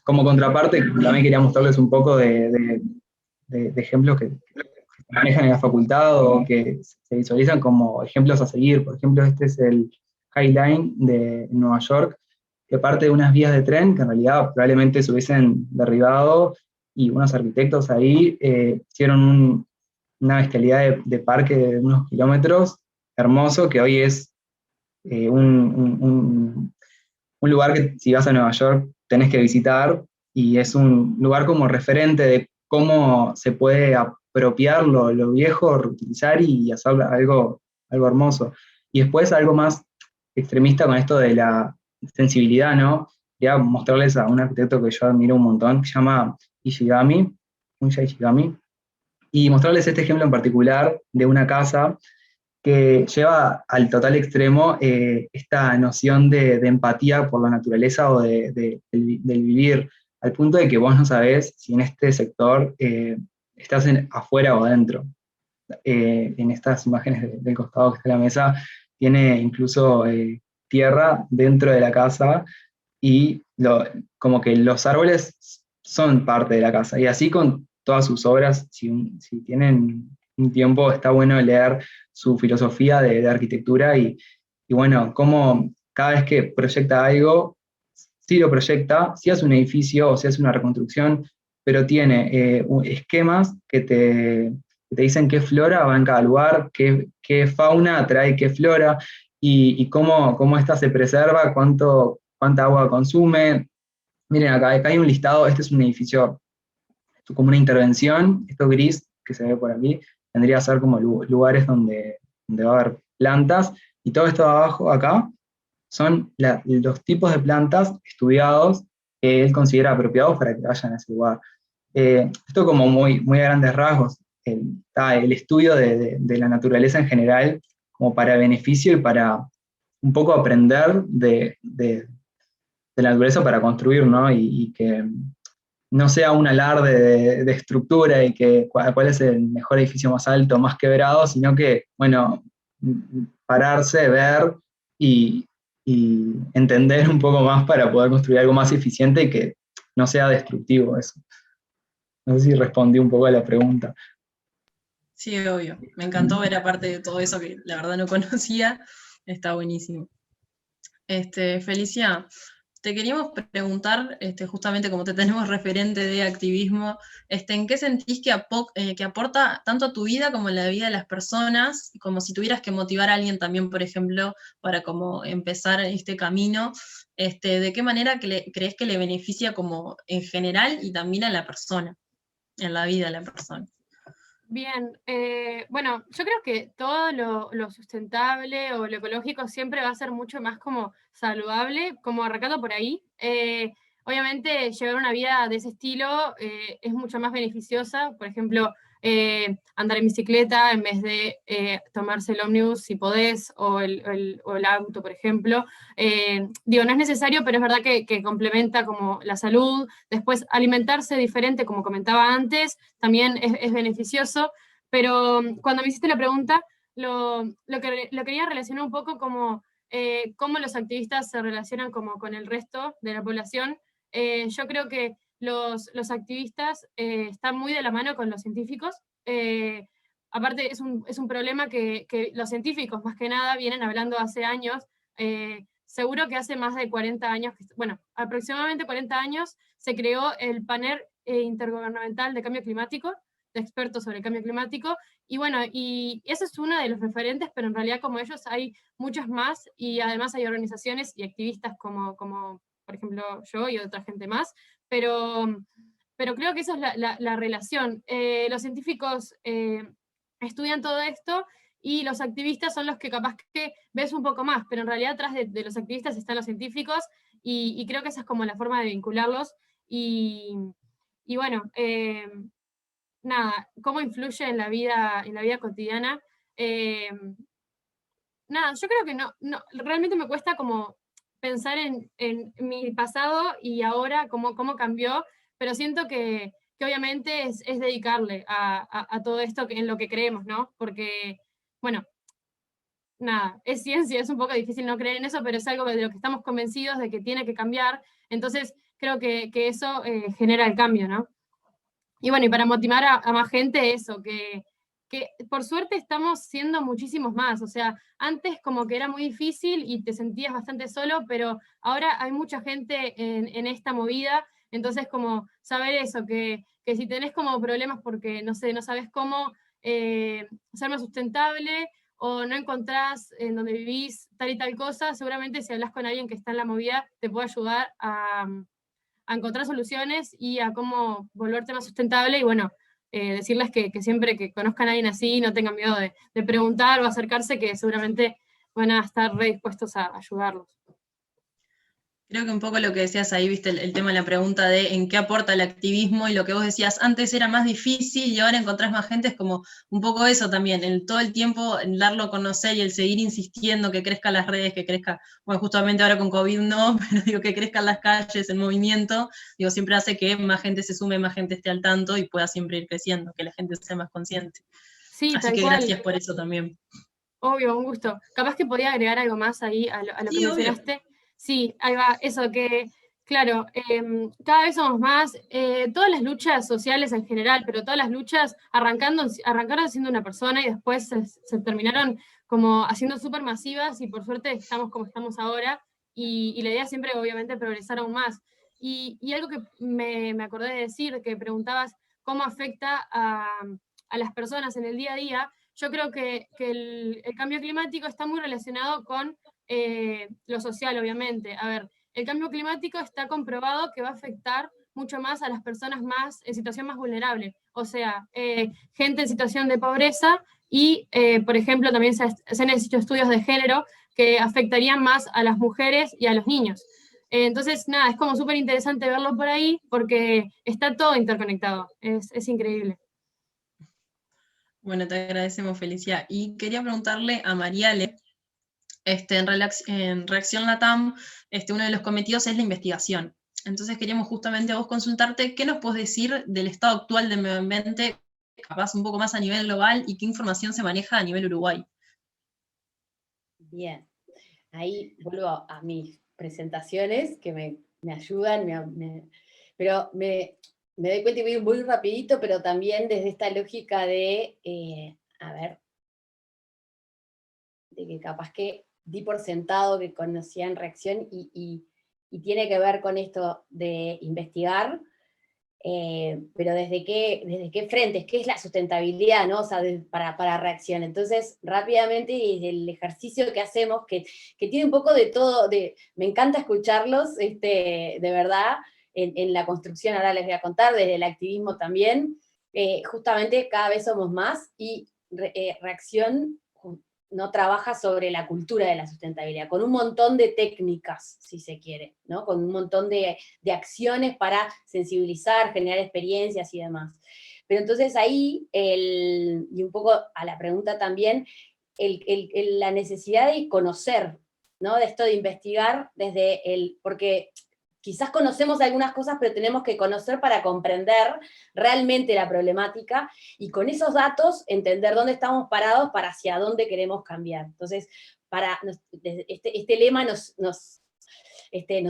Como contraparte, también quería mostrarles un poco de ejemplos que manejan en la facultad o que se visualizan como ejemplos a seguir. Por ejemplo, este es el High Line de Nueva York, que parte de unas vías de tren que en realidad probablemente se hubiesen derribado, y unos arquitectos ahí hicieron una bestialidad de parque de unos kilómetros, hermoso, que hoy es un lugar que si vas a Nueva York tenés que visitar, y es un lugar como referente de cómo se puede apropiar lo viejo, reutilizar y hacer algo hermoso. Y después algo más extremista con esto de la sensibilidad, ¿no? Quería mostrarles a un arquitecto que yo admiro un montón, que se llama Ishigami, Junya Ishigami, y mostrarles este ejemplo en particular de una casa que lleva al total extremo esta noción de empatía por la naturaleza o del vivir, al punto de que vos no sabés si en este sector estás afuera o adentro. En estas imágenes del costado que está la mesa, tiene incluso tierra dentro de la casa, y como que los árboles son parte de la casa, y así con todas sus obras. Si tienen un tiempo, está bueno leer su filosofía de arquitectura, y bueno, cómo cada vez que proyecta algo, sí lo proyecta, sí hace un edificio o sí hace una reconstrucción, pero tiene esquemas que te dicen qué flora va en cada lugar, qué fauna atrae qué flora, y cómo esta se preserva, cuánta agua consume. Miren, acá hay un listado, este es un edificio como una intervención, esto gris que se ve por aquí, tendría que ser como lugares donde va a haber plantas, y todo esto de abajo, acá, son los tipos de plantas estudiados que él considera apropiados para que vayan a ese lugar. Esto como muy a grandes rasgos, el estudio de la naturaleza en general como para beneficio y para un poco aprender de la naturaleza para construir, ¿no? Y que no sea un alarde de estructura y que cuál es el mejor edificio más alto, más quebrado, sino que, bueno, pararse, ver y entender un poco más para poder construir algo más eficiente y que no sea destructivo eso. No sé si respondí un poco a la pregunta. Sí, obvio. Me encantó ver aparte de todo eso que la verdad no conocía. Está buenísimo. Felicia, te queríamos preguntar, justamente como te tenemos referente de activismo, ¿en qué sentís que aporta tanto a tu vida como a la vida de las personas, como si tuvieras que motivar a alguien también, por ejemplo, para como empezar este camino? ¿De qué manera crees que le beneficia como en general y también a la persona, en la vida de la persona? Bien, bueno, yo creo que todo lo sustentable o lo ecológico siempre va a ser mucho más como saludable, como arrancando por ahí. Obviamente llevar una vida de ese estilo es mucho más beneficiosa, por ejemplo, andar en bicicleta en vez de tomarse el ómnibus si podés, o el auto, por ejemplo. Digo, no es necesario, pero es verdad que complementa como la salud. Después, alimentarse diferente, como comentaba antes, también es beneficioso. Pero cuando me hiciste la pregunta, lo quería relacionar un poco como cómo los activistas se relacionan como con el resto de la población. Yo creo que los activistas están muy de la mano con los científicos. Aparte, es un problema que los científicos, más que nada, vienen hablando hace años. Seguro que hace más de 40 años, bueno, aproximadamente 40 años, se creó el panel intergubernamental de cambio climático, de expertos sobre el cambio climático, y bueno, y ese es uno de los referentes, pero en realidad como ellos hay muchos más, y además hay organizaciones y activistas como por ejemplo, yo y otra gente más, pero creo que esa es la relación. Los científicos estudian todo esto y los activistas son los que capaz que ves un poco más, pero en realidad atrás de los activistas están los científicos y creo que esa es como la forma de vincularlos y bueno, nada, cómo influye en la vida cotidiana. Nada, yo creo que no, realmente me cuesta como pensar en mi pasado y ahora cómo cambió, pero siento que obviamente es dedicarle a todo esto en lo que creemos, ¿no? Porque, bueno, nada, es ciencia, es un poco difícil no creer en eso, pero es algo de lo que estamos convencidos de que tiene que cambiar, entonces creo que eso genera el cambio, ¿no? Y bueno, y para motivar a más gente eso, que por suerte estamos siendo muchísimos más, o sea, antes como que era muy difícil y te sentías bastante solo, pero ahora hay mucha gente en esta movida, entonces como saber eso, que si tenés como problemas porque, no sé, no sabes cómo ser más sustentable o no encontrás en donde vivís tal y tal cosa, seguramente si hablas con alguien que está en la movida te puede ayudar a encontrar soluciones y a cómo volverte más sustentable y bueno, decirles que siempre que conozcan a alguien así no tengan miedo de preguntar o acercarse, que seguramente van a estar re dispuestos a ayudarlos. Creo que un poco lo que decías ahí, viste, el tema de la pregunta de en qué aporta el activismo y lo que vos decías, antes era más difícil y ahora encontrás más gente, es como un poco eso también, todo el tiempo el darlo a conocer y el seguir insistiendo que crezcan las redes, que crezca, bueno, justamente ahora con COVID no, pero digo que crezcan las calles, el movimiento, digo, siempre hace que más gente se sume, más gente esté al tanto y pueda siempre ir creciendo, que la gente sea más consciente. Sí, así tal que cual. gracias por eso también. Obvio, un gusto. Capaz que podía agregar algo más ahí a lo Sí, que obvio. mencionaste. Sí, ahí va, eso que, claro, cada vez somos más, todas las luchas sociales en general, pero todas las luchas arrancaron siendo una persona y después se terminaron como haciendo súper masivas y por suerte estamos como estamos ahora y la idea siempre, obviamente, progresar aún más. Y algo que me acordé de decir, que preguntabas cómo afecta a las personas en el día a día, yo creo que el cambio climático está muy relacionado con lo social, obviamente. A ver, el cambio climático está comprobado que va a afectar mucho más a las personas más en situación más vulnerable, o sea, gente en situación de pobreza y, por ejemplo, también se han hecho estudios de género que afectarían más a las mujeres y a los niños. Entonces, nada, es como súper interesante verlo por ahí porque está todo interconectado, es increíble. Bueno, te agradecemos, Felicia. Y quería preguntarle a Mariale, en Reacción Latam, uno de los cometidos es la investigación. Entonces queríamos justamente a vos consultarte qué nos podés decir del estado actual del medio ambiente, capaz un poco más a nivel global, y qué información se maneja a nivel Uruguay. Bien, ahí vuelvo a mis presentaciones que me ayudan, pero me doy cuenta y voy muy rapidito, pero también desde esta lógica de, a ver, de que capaz que di por sentado que conocían Reacción y tiene que ver con esto de investigar, pero ¿desde qué frentes? ¿Qué es la sustentabilidad, no? O sea, para Reacción. Entonces, rápidamente, y el ejercicio que hacemos, que tiene un poco de todo, me encanta escucharlos, de verdad, en la construcción, ahora les voy a contar, desde el activismo también, justamente cada vez somos más, y Reacción no trabaja sobre la cultura de la sustentabilidad, con un montón de técnicas, si se quiere, ¿no? Con un montón de acciones para sensibilizar, generar experiencias y demás. Pero entonces ahí, y un poco a la pregunta también, la necesidad de conocer, ¿no? De esto de investigar porque quizás conocemos algunas cosas, pero tenemos que conocer para comprender realmente la problemática y con esos datos entender dónde estamos parados para hacia dónde queremos cambiar. Entonces, este lema nos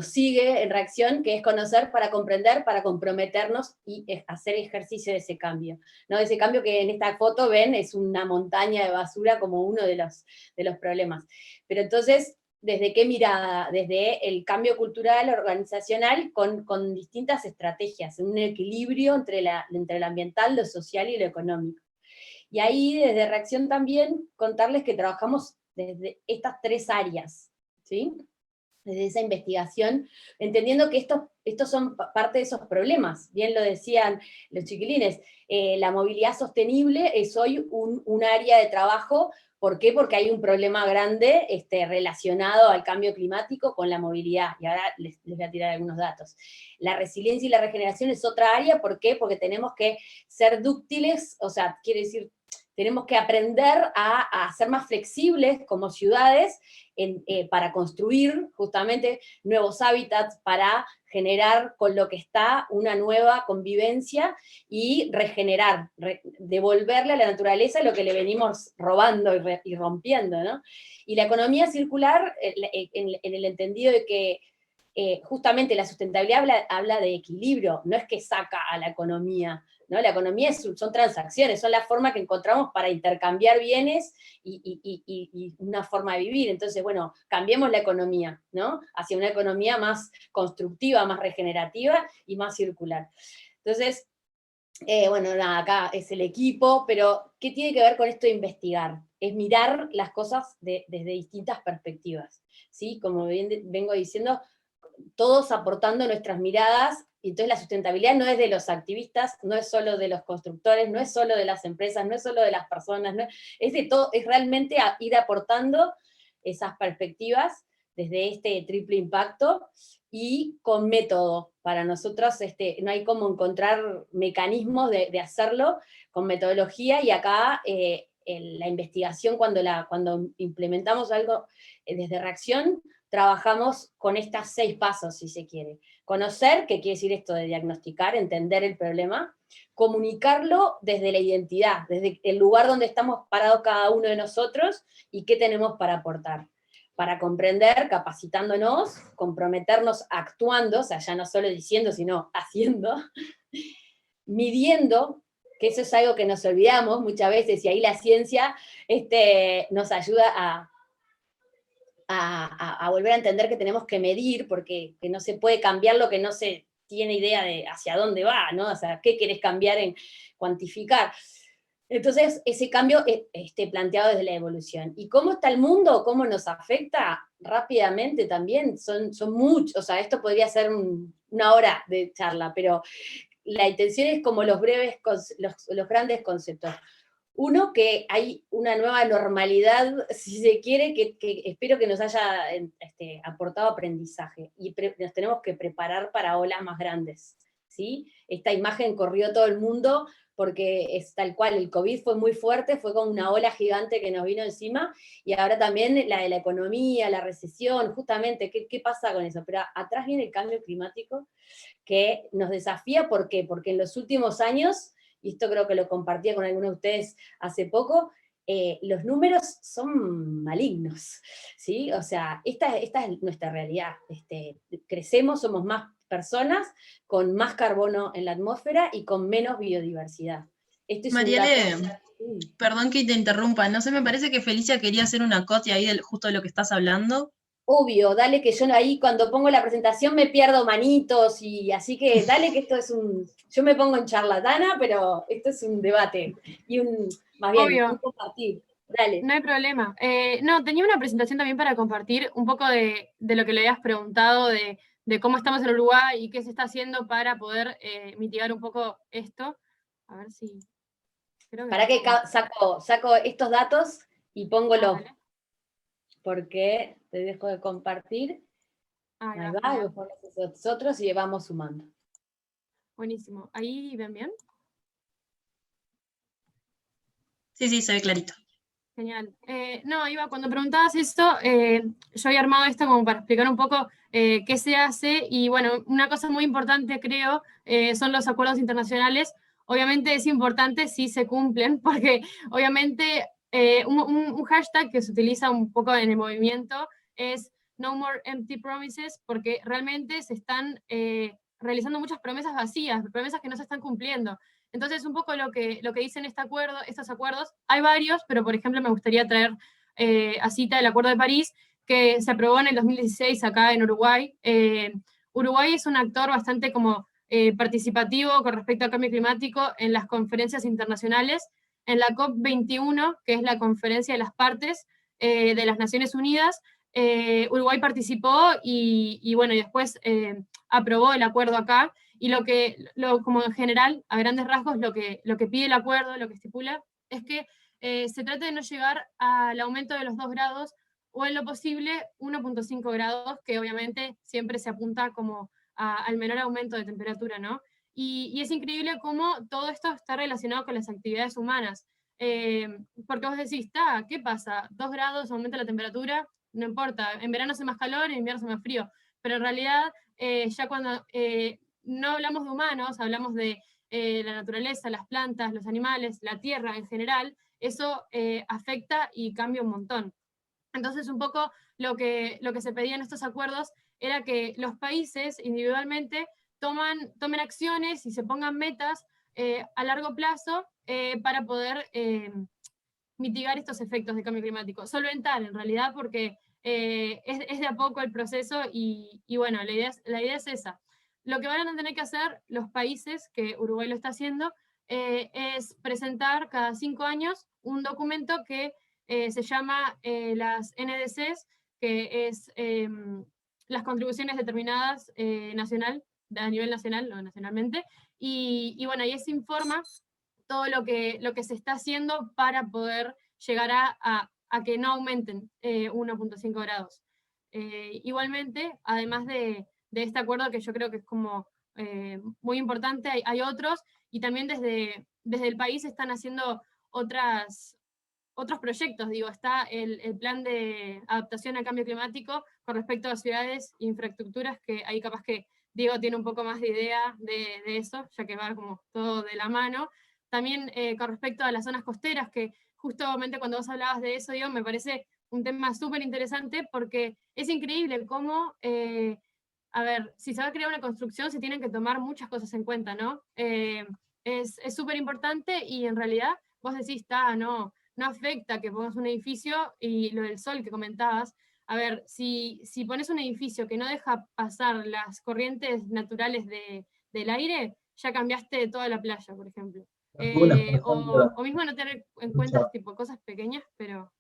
sigue en Reacción, que es conocer para comprender, para comprometernos y hacer ejercicio de ese cambio. ¿No? De ese cambio que en esta foto ven es una montaña de basura como uno de los problemas. Pero entonces, ¿desde qué mirada? Desde el cambio cultural, organizacional, con distintas estrategias, un equilibrio entre lo ambiental, lo social y lo económico. Y ahí, desde Reacción también, contarles que trabajamos desde estas 3 áreas, ¿sí? Desde esa investigación, entendiendo que estos son parte de esos problemas. Bien lo decían los chiquilines, la movilidad sostenible es hoy un área de trabajo. ¿Por qué? Porque hay un problema grande relacionado al cambio climático con la movilidad, y ahora les voy a tirar algunos datos. La resiliencia y la regeneración es otra área. ¿Por qué? Porque tenemos que ser dúctiles, o sea, quiere decir, tenemos que aprender a ser más flexibles como ciudades para construir justamente nuevos hábitats, para generar con lo que está una nueva convivencia y regenerar, devolverle a la naturaleza lo que le venimos robando y rompiendo, ¿no? Y la economía circular, en el entendido de que justamente la sustentabilidad habla de equilibrio, no es que saca a la economía, ¿no? La economía son transacciones, son la forma que encontramos para intercambiar bienes y una forma de vivir. Entonces, bueno, cambiemos la economía, ¿no? Hacia una economía más constructiva, más regenerativa y más circular. Entonces, bueno, nada, acá es el equipo, pero ¿qué tiene que ver con esto de investigar? Es mirar las cosas desde distintas perspectivas, ¿sí? Como vengo diciendo, todos aportando nuestras miradas, y entonces la sustentabilidad no es de los activistas, no es solo de los constructores, no es solo de las empresas, no es solo de las personas, es de todo, es realmente ir aportando esas perspectivas desde este triple impacto y con método. Para nosotros no hay como encontrar mecanismos de hacerlo con metodología, y acá la investigación, cuando implementamos algo desde Reacción, trabajamos con estas 6 pasos, si se quiere. Conocer, ¿qué quiere decir esto de diagnosticar, entender el problema? Comunicarlo desde la identidad, desde el lugar donde estamos parados cada uno de nosotros y qué tenemos para aportar. Para comprender, capacitándonos, comprometernos actuando, o sea, ya no solo diciendo, sino haciendo, midiendo, que eso es algo que nos olvidamos muchas veces, y ahí la ciencia nos ayuda a volver a entender que tenemos que medir, porque que no se puede cambiar lo que no se tiene idea de hacia dónde va, ¿no? O sea, ¿qué querés cambiar en cuantificar? Entonces, ese cambio planteado desde la evolución. ¿Y cómo está el mundo? ¿Cómo nos afecta? Rápidamente también, son muchos, o sea, esto podría ser una hora de charla, pero la intención es como los grandes conceptos. Uno, que hay una nueva normalidad, si se quiere, que espero que nos haya aportado aprendizaje, y nos tenemos que preparar para olas más grandes, ¿sí? Esta imagen corrió todo el mundo, porque es tal cual, el COVID fue muy fuerte, fue como una ola gigante que nos vino encima, y ahora también la de la economía, la recesión, justamente, ¿qué pasa con eso? Pero atrás viene el cambio climático, que nos desafía. ¿Por qué? Porque en los últimos años, y esto creo que lo compartía con algunos de ustedes hace poco, los números son malignos, ¿sí? O sea, esta es nuestra realidad. Crecemos, somos más personas, con más carbono en la atmósfera y con menos biodiversidad. Este es Mariale, un dato. perdón que te interrumpa, no sé, me parece que Felicia quería hacer una acote ahí justo de lo que estás hablando. Obvio, dale, que yo ahí cuando pongo la presentación me pierdo manitos, y así que dale, que esto es yo me pongo en charlatana, pero esto es un debate, y más bien, Obvio. un compartir. Dale. No hay problema. No, tenía una presentación también para compartir un poco de lo que le habías preguntado, de cómo estamos en Uruguay y qué se está haciendo para poder mitigar un poco esto. A ver si... Para que saco estos datos y pongo los, Dale. porque te dejo de compartir. Ahí Ahí va, va, genial. los ponemos nosotros y vamos sumando. Buenísimo. ¿Ahí ven bien? Sí, se ve clarito. Genial. No, Iva, cuando preguntabas esto, yo había armado esto como para explicar un poco qué se hace, y bueno, una cosa muy importante, creo, son los acuerdos internacionales. Obviamente es importante si se cumplen, porque obviamente un hashtag que se utiliza un poco en el movimiento es No More Empty Promises, porque realmente se están realizando muchas promesas vacías, promesas que no se están cumpliendo. Entonces, un poco lo que dicen estos acuerdos, hay varios, pero por ejemplo me gustaría traer a cita el Acuerdo de París, que se aprobó en el 2016 acá en Uruguay. Uruguay es un actor bastante como participativo con respecto al cambio climático en las conferencias internacionales. En la COP21, que es la conferencia de las partes de las Naciones Unidas, Uruguay participó y bueno, y después aprobó el acuerdo acá. Y como en general, a grandes rasgos, lo que pide el acuerdo, lo que estipula, es que se trate de no llegar al aumento de los 2 grados, o en lo posible 1.5 grados, que obviamente siempre se apunta como al menor aumento de temperatura, ¿no? Y es increíble cómo todo esto está relacionado con las actividades humanas. Porque vos decís, ¿qué pasa? 2 grados, aumenta la temperatura, no importa, en verano hace más calor, en invierno hace más frío, pero en realidad ya cuando no hablamos de humanos, hablamos de la naturaleza, las plantas, los animales, la tierra en general, eso afecta y cambia un montón. Entonces, un poco lo que se pedía en estos acuerdos era que los países individualmente tomen acciones y se pongan metas a largo plazo para poder mitigar estos efectos de cambio climático. Solventar, en realidad, porque es de a poco el proceso, y bueno, la idea es esa. Lo que van a tener que hacer los países, que Uruguay lo está haciendo, es presentar cada 5 años un documento que se llama las NDCs, que es las contribuciones determinadas a nivel nacional o nacionalmente, y bueno, ahí se informa todo lo que se está haciendo para poder llegar a que no aumenten 1.5 grados. Igualmente, además de este acuerdo, que yo creo que es como muy importante, hay otros, y también desde el país están haciendo otros proyectos. Digo, está el plan de adaptación al cambio climático con respecto a ciudades e infraestructuras, que ahí capaz que Diego tiene un poco más de idea de eso, ya que va como todo de la mano. También con respecto a las zonas costeras, que justamente cuando vos hablabas de eso, Diego, me parece un tema súper interesante, porque es increíble cómo, a ver, si se va a crear una construcción, se tienen que tomar muchas cosas en cuenta, ¿no? Es súper importante, y en realidad vos decís, no afecta que pongas un edificio, y lo del sol que comentabas, a ver, si pones un edificio que no deja pasar las corrientes naturales del aire, ya cambiaste toda la playa, por ejemplo. Las dunas, por ejemplo, O mismo no tener en cuenta tipo, cosas pequeñas, pero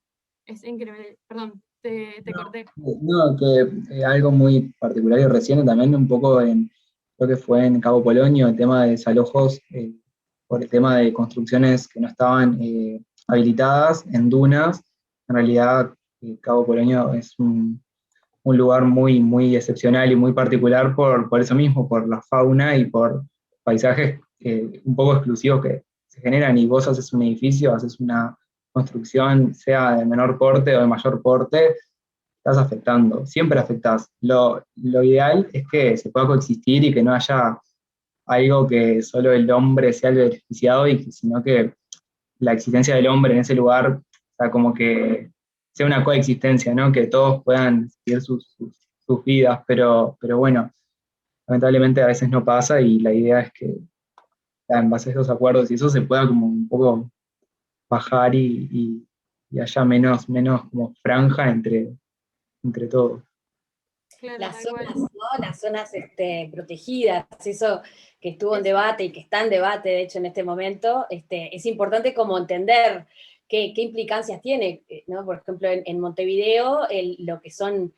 es increíble. Perdón, te corté. no, que algo muy particular y reciente también, un poco creo que fue en Cabo Polonio, el tema de desalojos, por el tema de construcciones que no estaban habilitadas en dunas. En realidad, Cabo Polonio es un lugar muy, muy excepcional y muy particular por eso mismo, por la fauna y por paisajes un poco exclusivos que se generan, y vos haces un edificio, haces una construcción, sea de menor porte o de mayor porte, estás afectando, siempre afectás. Lo ideal es que se pueda coexistir y que no haya algo que solo el hombre sea el beneficiado, sino que la existencia del hombre en ese lugar, o sea, como que sea una coexistencia, ¿no? Que todos puedan seguir sus vidas, pero bueno, lamentablemente a veces no pasa, y la idea es que en base a esos acuerdos y eso se pueda como un poco bajar y haya menos como franja entre todos. Claro, Las tal cual. zonas, ¿no? Las zonas protegidas, eso que estuvo en debate y que está en debate, de hecho, en este momento, es importante como entender qué implicancias tiene, ¿no? Por ejemplo, en Montevideo, lo que son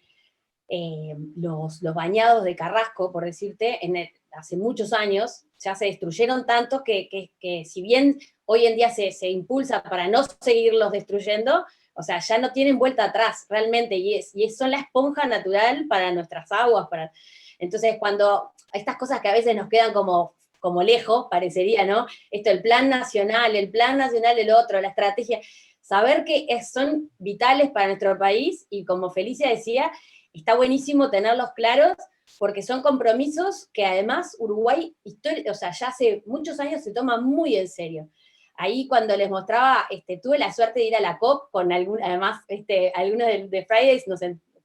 los bañados de Carrasco, por decirte, hace muchos años ya se destruyeron tanto que si bien hoy en día se impulsa para no seguirlos destruyendo, o sea, ya no tienen vuelta atrás realmente, y son la esponja natural para nuestras aguas. Entonces, cuando estas cosas que a veces nos quedan como lejos, parecería, ¿no? Esto, el plan nacional, el otro, la estrategia, saber que son vitales para nuestro país, y como Felicia decía, está buenísimo tenerlos claros, porque son compromisos que además Uruguay, o sea, ya hace muchos años se toma muy en serio. Ahí cuando les mostraba, tuve la suerte de ir a la COP con además algunos de Fridays,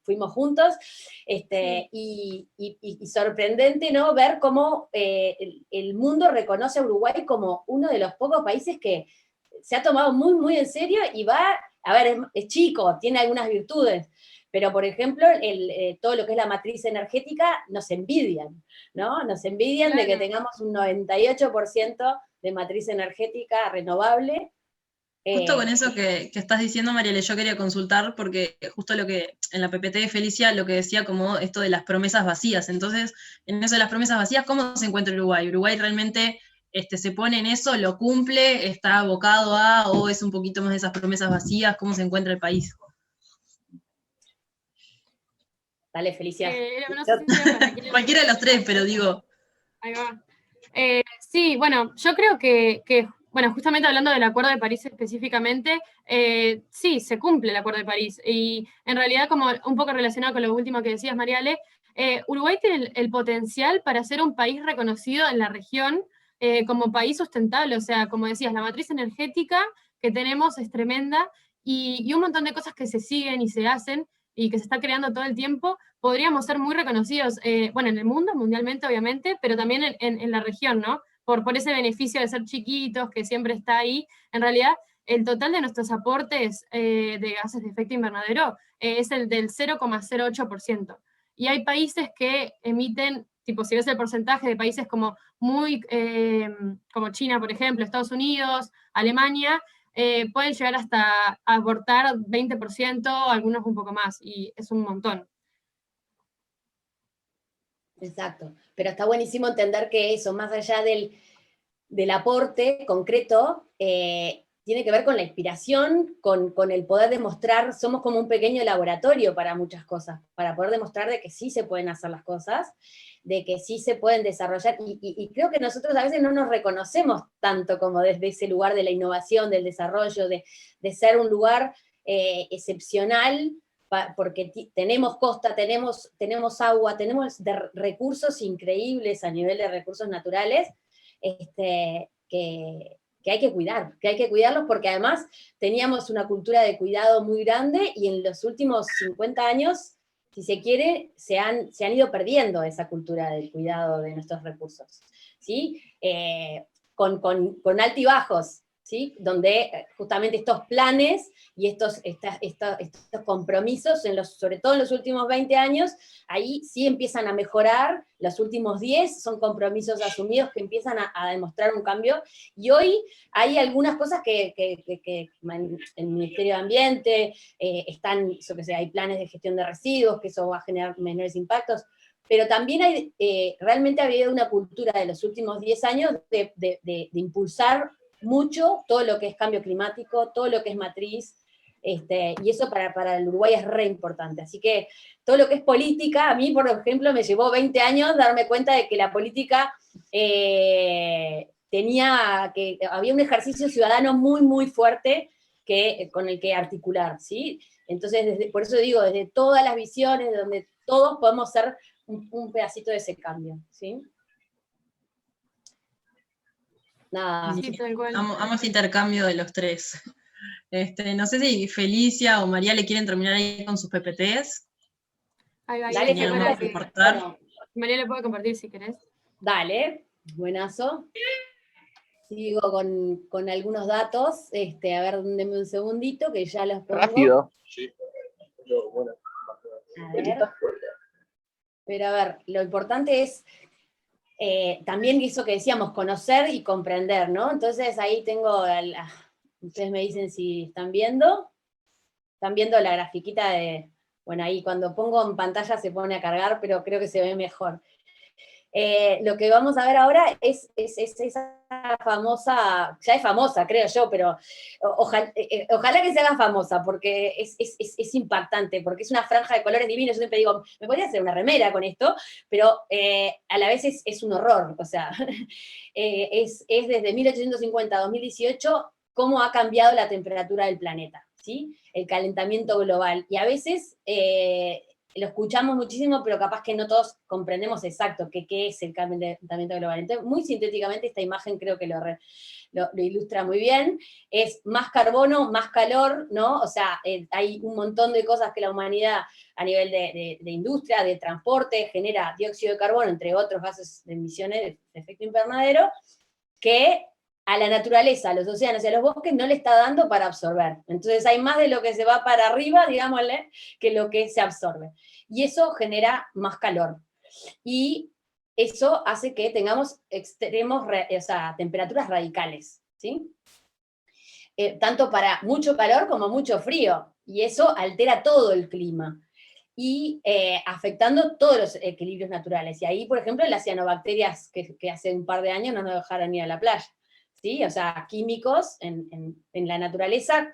fuimos juntos, Sí. y sorprendente, ¿no? Ver cómo el mundo reconoce a Uruguay como uno de los pocos países que se ha tomado muy, muy en serio, y va, a ver, es chico, tiene algunas virtudes, pero por ejemplo, todo lo que es la matriz energética, nos envidian, ¿no? Nos envidian de que Claro. tengamos un 98% de matriz energética renovable. Justo con eso que estás diciendo, Mariale, yo quería consultar, porque justo lo que en la PPT de Felicia, lo que decía como esto de las promesas vacías. Entonces, en eso de las promesas vacías, ¿cómo se encuentra Uruguay? ¿Uruguay realmente se pone en eso, lo cumple, está abocado a, o es un poquito más de esas promesas vacías? ¿Cómo se encuentra el país? Dale, Felicia. No sé si era para quién. Cualquiera de los tres, pero digo. Ahí va. Sí, bueno, yo creo bueno, justamente hablando del Acuerdo de París específicamente, sí, se cumple el Acuerdo de París. Y en realidad, como un poco relacionado con lo último que decías, Mariale, Uruguay tiene el potencial para ser un país reconocido en la región como país sustentable. O sea, como decías, la matriz energética que tenemos es tremenda, y un montón de cosas que se siguen y se hacen y que se está creando todo el tiempo, podríamos ser muy reconocidos, bueno, en el mundo, mundialmente, obviamente, pero también en la región, ¿no? Por ese beneficio de ser chiquitos, que siempre está ahí. En realidad, el total de nuestros aportes de gases de efecto invernadero es el del 0,08%. Y hay países que emiten, tipo, si ves el porcentaje de países como como China, por ejemplo, Estados Unidos, Alemania, pueden llegar hasta aportar 20%, algunos un poco más, y es un montón. Exacto, pero está buenísimo entender que eso, más allá del aporte concreto, tiene que ver con la inspiración, con el poder demostrar, somos como un pequeño laboratorio para muchas cosas, para poder demostrar de que sí se pueden hacer las cosas, de que sí se pueden desarrollar, y creo que nosotros a veces no nos reconocemos tanto como desde ese lugar de la innovación, del desarrollo, de ser un lugar excepcional, porque tenemos costa, tenemos agua, tenemos recursos increíbles a nivel de recursos naturales, que hay que cuidar, que hay que cuidarlos, porque además teníamos una cultura de cuidado muy grande, y en los últimos 50 años, si se quiere, se han ido perdiendo esa cultura del cuidado de nuestros recursos, ¿sí? Con altibajos. ¿sí? Donde justamente estos planes y estos compromisos, sobre todo en los últimos 20 años, ahí sí empiezan a mejorar, los últimos 10 son compromisos asumidos que empiezan a demostrar un cambio, y hoy hay algunas cosas que en el Ministerio de Ambiente están, hay planes de gestión de residuos, que eso va a generar menores impactos, pero también realmente ha habido una cultura de los últimos 10 años de impulsar mucho todo lo que es cambio climático, todo lo que es matriz, y eso para el Uruguay es re importante. Así que todo lo que es política, a mí, por ejemplo, me llevó 20 años darme cuenta de que la política había un ejercicio ciudadano muy, muy fuerte con el que articular, ¿sí? Entonces, por eso digo, desde todas las visiones, donde todos podemos ser un pedacito de ese cambio, ¿sí? Nada. Sí, tal cual. Amo ese intercambio de los tres. No sé si Felicia o María le quieren terminar ahí con sus PPTs. Dale, Tenían que compartir. Bueno, María le puede compartir si querés. Dale, buenazo. Sigo con algunos datos. A ver, denme un segundito que ya los pongo. Rápido. A ver. Pero a ver, lo importante es también eso que decíamos, conocer y comprender, ¿no? Entonces ahí tengo, ustedes me dicen si están viendo la grafiquita de, bueno, ahí cuando pongo en pantalla se pone a cargar, pero creo que se ve mejor. Lo que vamos a ver ahora es esa famosa, ya es famosa, creo yo, pero ojalá que se haga famosa, porque es impactante, porque es una franja de colores divinos. Yo siempre digo, me podría hacer una remera con esto, pero a la vez es un horror, o sea, es desde 1850 a 2018 cómo ha cambiado la temperatura del planeta, ¿sí? El calentamiento global, y a veces lo escuchamos muchísimo, pero capaz que no todos comprendemos exacto qué es el calentamiento global. Entonces, muy sintéticamente, esta imagen creo que lo ilustra muy bien. Es más carbono, más calor, ¿no? O sea, hay un montón de cosas que la humanidad, a nivel de industria, de transporte, genera dióxido de carbono, entre otros gases de emisiones de efecto invernadero, que a la naturaleza, a los océanos y a los bosques no le está dando para absorber. Entonces hay más de lo que se va para arriba, digámosle, que lo que se absorbe. Y eso genera más calor. Y eso hace que tengamos extremos, o sea, temperaturas radicales, ¿sí? Tanto para mucho calor como mucho frío. Y eso altera todo el clima. Y afectando todos los equilibrios naturales. Y ahí, por ejemplo, las cianobacterias que hace un par de años no nos dejaron ir a la playa. ¿Sí? O sea, químicos en la naturaleza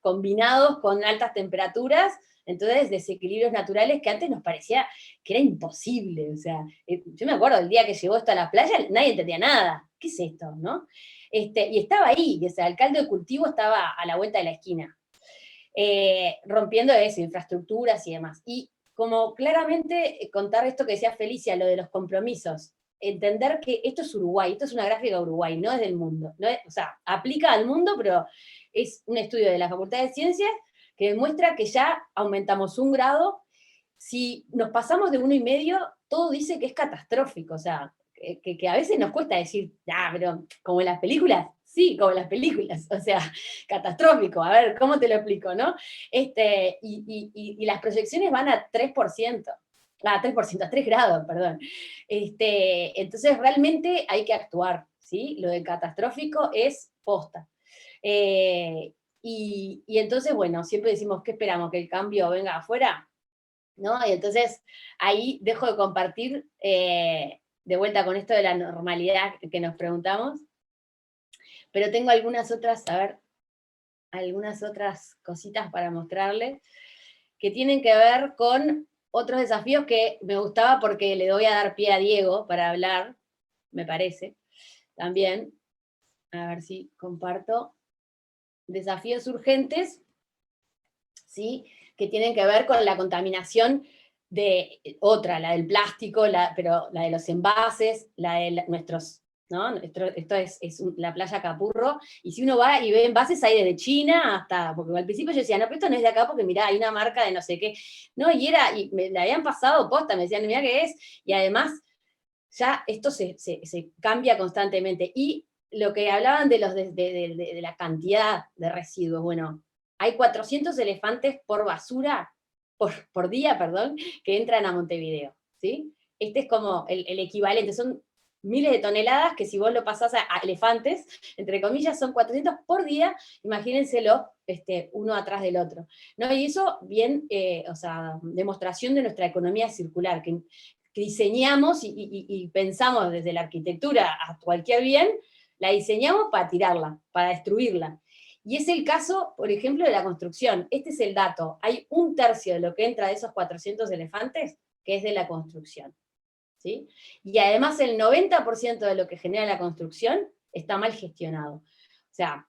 combinados con altas temperaturas, entonces desequilibrios naturales que antes nos parecía que era imposible. O sea, yo me acuerdo del día que llegó esto a la playa, nadie entendía nada. ¿Qué es esto? ¿No? Y estaba ahí, o sea, el caldo de cultivo estaba a la vuelta de la esquina, rompiendo eso, infraestructuras y demás. Y como claramente contar esto que decía Felicia, lo de los compromisos, entender que esto es Uruguay, esto es una gráfica de Uruguay, no es del mundo. No es, o sea, aplica al mundo, pero es un estudio de la Facultad de Ciencias que demuestra que ya aumentamos 1 grado. Si nos pasamos de 1,5, todo dice que es catastrófico. O sea, que a veces nos cuesta decir, pero como en las películas. Sí, como en las películas, o sea, catastrófico. A ver, ¿cómo te lo explico, no? Y las proyecciones van a 3%. A 3 grados, perdón. Entonces realmente hay que actuar, ¿sí? Lo de catastrófico es posta. Y entonces, bueno, siempre decimos, ¿qué esperamos? ¿Que el cambio venga afuera? ¿No? Y entonces ahí dejo de compartir de vuelta con esto de la normalidad que nos preguntamos. Pero tengo algunas otras cositas para mostrarles que tienen que ver con otros desafíos que me gustaba porque le doy a dar pie a Diego para hablar, me parece, también. A ver si comparto. Desafíos urgentes, ¿sí? Que tienen que ver con la contaminación de la del plástico, pero la de los envases, la de nuestros, ¿no? Esto es la playa Capurro, y si uno va y ve envases hay desde China hasta, porque al principio yo decía, no, pero esto no es de acá porque mirá, hay una marca de no sé qué, no, y me la habían pasado posta, me decían, mirá qué es, y además ya esto se cambia constantemente, y lo que hablaban de la cantidad de residuos, bueno, hay 400 elefantes por basura, por día, perdón, que entran a Montevideo, ¿sí? Este es como el equivalente, son miles de toneladas que si vos lo pasás a elefantes, entre comillas, son 400 por día, imagínenselo uno atrás del otro, ¿no? Y eso bien, o sea, demostración de nuestra economía circular, que diseñamos y pensamos desde la arquitectura a cualquier bien, la diseñamos para tirarla, para destruirla. Y es el caso, por ejemplo, de la construcción. Este es el dato. Hay 1/3 de lo que entra de esos 400 elefantes que es de la construcción, ¿sí? Y además el 90% de lo que genera la construcción está mal gestionado. O sea,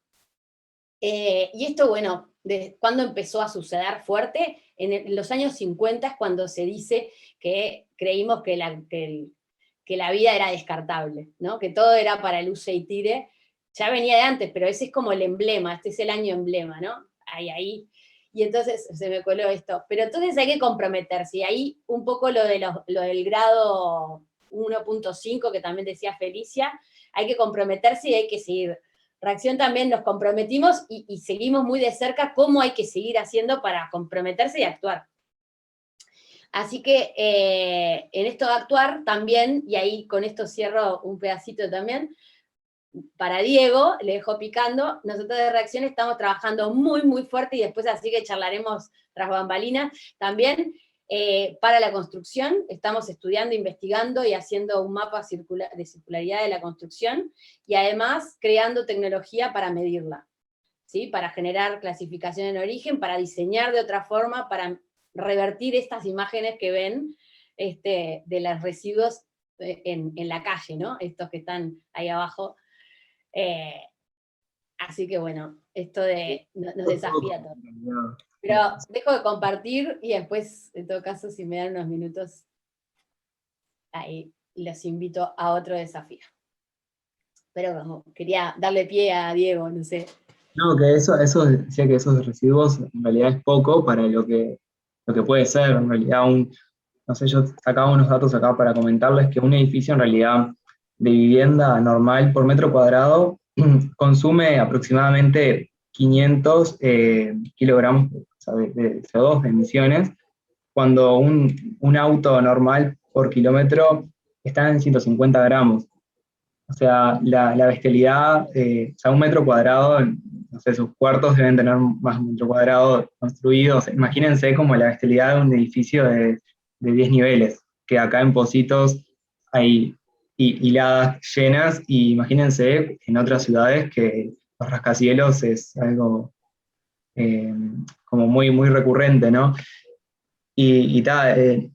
y esto, bueno, ¿cuándo empezó a suceder fuerte? En los años 50 es cuando se dice que creímos que la vida era descartable, ¿no? Que todo era para el use y tire. Ya venía de antes, pero ese es como el emblema, este es el año emblema, ¿no? Ahí. Y entonces se me coló esto. Pero entonces hay que comprometerse, y ahí un poco lo del grado 1.5 que también decía Felicia, hay que comprometerse y hay que seguir. Reacción también nos comprometimos y seguimos muy de cerca cómo hay que seguir haciendo para comprometerse y actuar. Así que en esto de actuar también, y ahí con esto cierro un pedacito también, para Diego, le dejo picando, nosotros de Reacción estamos trabajando muy, muy fuerte, y después así que charlaremos tras bambalinas, también para la construcción, estamos estudiando, investigando y haciendo un mapa de circularidad de la construcción, y además creando tecnología para medirla, ¿sí? Para generar clasificación en origen, para diseñar de otra forma, para revertir estas imágenes que ven de los residuos en la calle, ¿no? Estos que están ahí abajo. Así que bueno, esto nos desafía a todos. Pero dejo de compartir y después, en todo caso, si me dan unos minutos, ahí los invito a otro desafío. Pero como quería darle pie a Diego, no sé. No, que eso decía que esos residuos en realidad es poco para lo que puede ser. En realidad, no sé, yo sacaba unos datos acá para comentarles que un edificio en realidad de vivienda normal por metro cuadrado consume aproximadamente 500 kilogramos de CO2, de emisiones, cuando un auto normal por kilómetro está en 150 gramos. O sea, la bestialidad, o sea, un metro cuadrado, no sé, sus cuartos deben tener más de un metro cuadrado construidos. Imagínense como la bestialidad de un edificio de 10 niveles, que acá en Pocitos hay hiladas llenas, y imagínense en otras ciudades que los rascacielos es algo como muy, muy recurrente, ¿no? En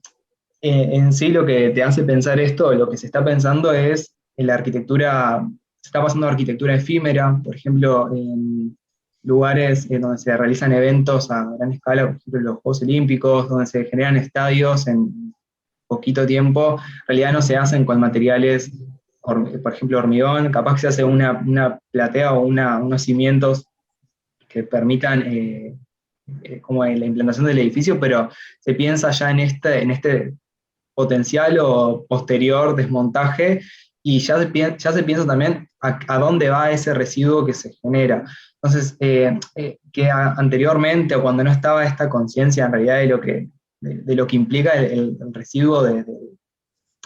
sí lo que te hace pensar esto, lo que se está pensando es en la arquitectura, se está pasando a arquitectura efímera, por ejemplo, en lugares donde se realizan eventos a gran escala, por ejemplo los Juegos Olímpicos, donde se generan estadios en poquito tiempo, en realidad no se hacen con materiales, por ejemplo hormigón, capaz que se hace una platea o unos cimientos que permitan como en la implantación del edificio, pero se piensa ya en este potencial o posterior desmontaje, y ya se piensa también a dónde va ese residuo que se genera. Entonces, que anteriormente, o cuando no estaba esta conciencia en realidad de lo que implica el residuo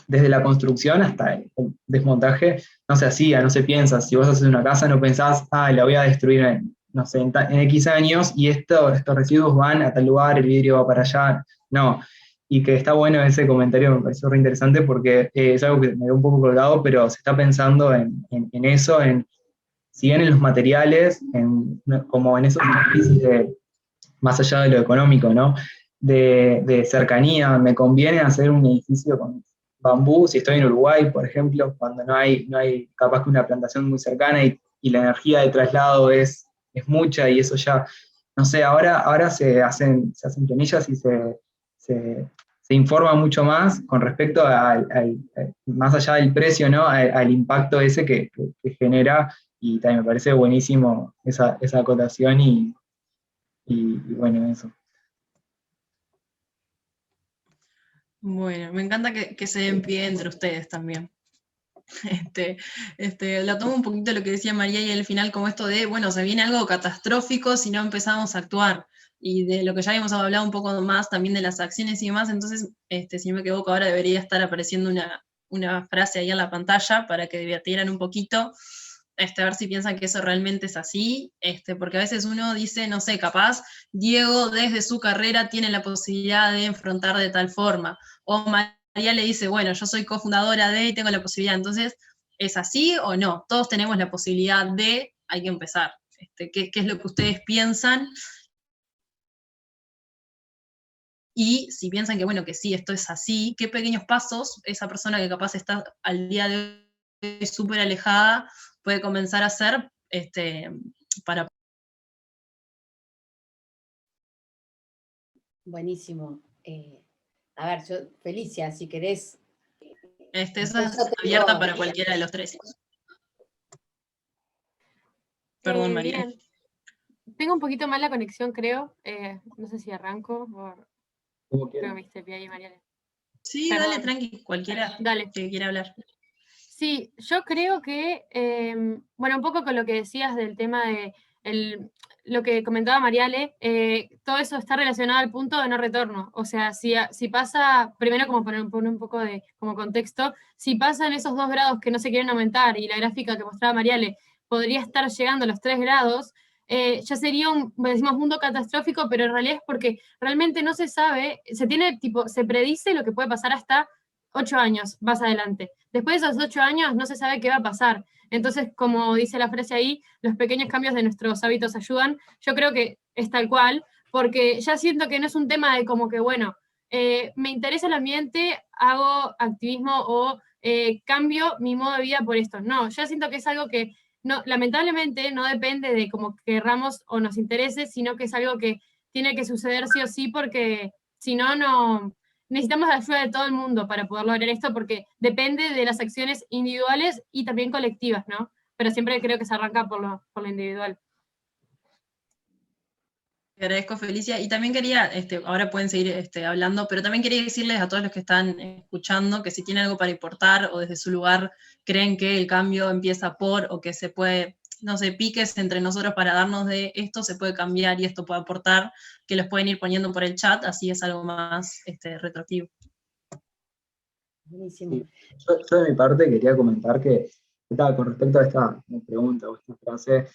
desde la construcción hasta el desmontaje, no se hacía, no se piensa. Si vos haces una casa, no pensás, la voy a destruir no sé, en X años, y estos residuos van a tal lugar, el vidrio va para allá. No. Y que está bueno ese comentario, me pareció re interesante, porque es algo que me dio un poco colgado, pero se está pensando en eso, si bien en los materiales, como en esos análisis más allá de lo económico, ¿no? De cercanía, me conviene hacer un edificio con bambú, si estoy en Uruguay, por ejemplo, cuando no hay capaz que una plantación muy cercana, y la energía de traslado es mucha, y eso ya, no sé, ahora se hacen planillas y se informa mucho más con respecto más allá del precio, ¿no? Al impacto ese que genera, y también me parece buenísimo esa acotación, y bueno, eso. Bueno, me encanta que se den pie entre ustedes también. Lo tomo un poquito lo que decía María y al final como esto de, bueno, se viene algo catastrófico si no empezamos a actuar, y de lo que ya habíamos hablado un poco más también de las acciones y demás, entonces, si no me equivoco, ahora debería estar apareciendo una frase ahí en la pantalla para que debatieran un poquito, a ver si piensan que eso realmente es así, porque a veces uno dice, no sé, capaz Diego desde su carrera tiene la posibilidad de enfrentar de tal forma, o María le dice, bueno, yo soy cofundadora de y tengo la posibilidad, entonces, ¿es así o no? Todos tenemos la posibilidad de, hay que empezar. ¿Qué es lo que ustedes piensan? Y si piensan que, bueno, que sí, esto es así, ¿qué pequeños pasos esa persona que capaz está al día de hoy súper alejada puede comenzar a hacer para... Buenísimo. A ver, yo, Felicia, si querés. Esa es Yo abierta tengo, para cualquiera de los tres. Perdón, María. Bien. Tengo un poquito más la conexión, creo. No sé si arranco Como creo que quieran. me esté ahí, Mariale. Sí, Perdón. dale, tranqui, cualquiera Dale. que quiera hablar. Sí, yo creo que, bueno, un poco con lo que decías del tema de lo que comentaba Mariale, todo eso está relacionado al punto de no retorno. O sea, si pasa, primero como poner un poco de como contexto, si pasan esos 2 grados que no se quieren aumentar y la gráfica que mostraba Mariale podría estar llegando a los 3 grados, ya sería decimos, mundo catastrófico, pero en realidad es porque realmente no se sabe, se predice lo que puede pasar hasta 8 años más adelante. Después de esos 8 años no se sabe qué va a pasar. Entonces, como dice la frase ahí, los pequeños cambios de nuestros hábitos ayudan. Yo creo que es tal cual, porque ya siento que no es un tema de como que, bueno, me interesa el ambiente, hago activismo o cambio mi modo de vida por esto. No, ya siento que es algo que no, lamentablemente no depende de cómo querramos o nos interese, sino que es algo que tiene que suceder sí o sí, porque si no, no necesitamos la ayuda de todo el mundo para poder lograr esto, porque depende de las acciones individuales y también colectivas, ¿no? Pero siempre creo que se arranca por lo individual. Te agradezco, Felicia. Y también quería, ahora pueden seguir hablando, pero también quería decirles a todos los que están escuchando que si tienen algo para aportar o desde su lugar creen que el cambio empieza por o que se puede, no sé, piques entre nosotros para darnos de esto se puede cambiar y esto puede aportar, que los pueden ir poniendo por el chat, así es algo más retroactivo. buenísimo. Sí. Yo de mi parte quería comentar que con respecto a esta pregunta o esta frase,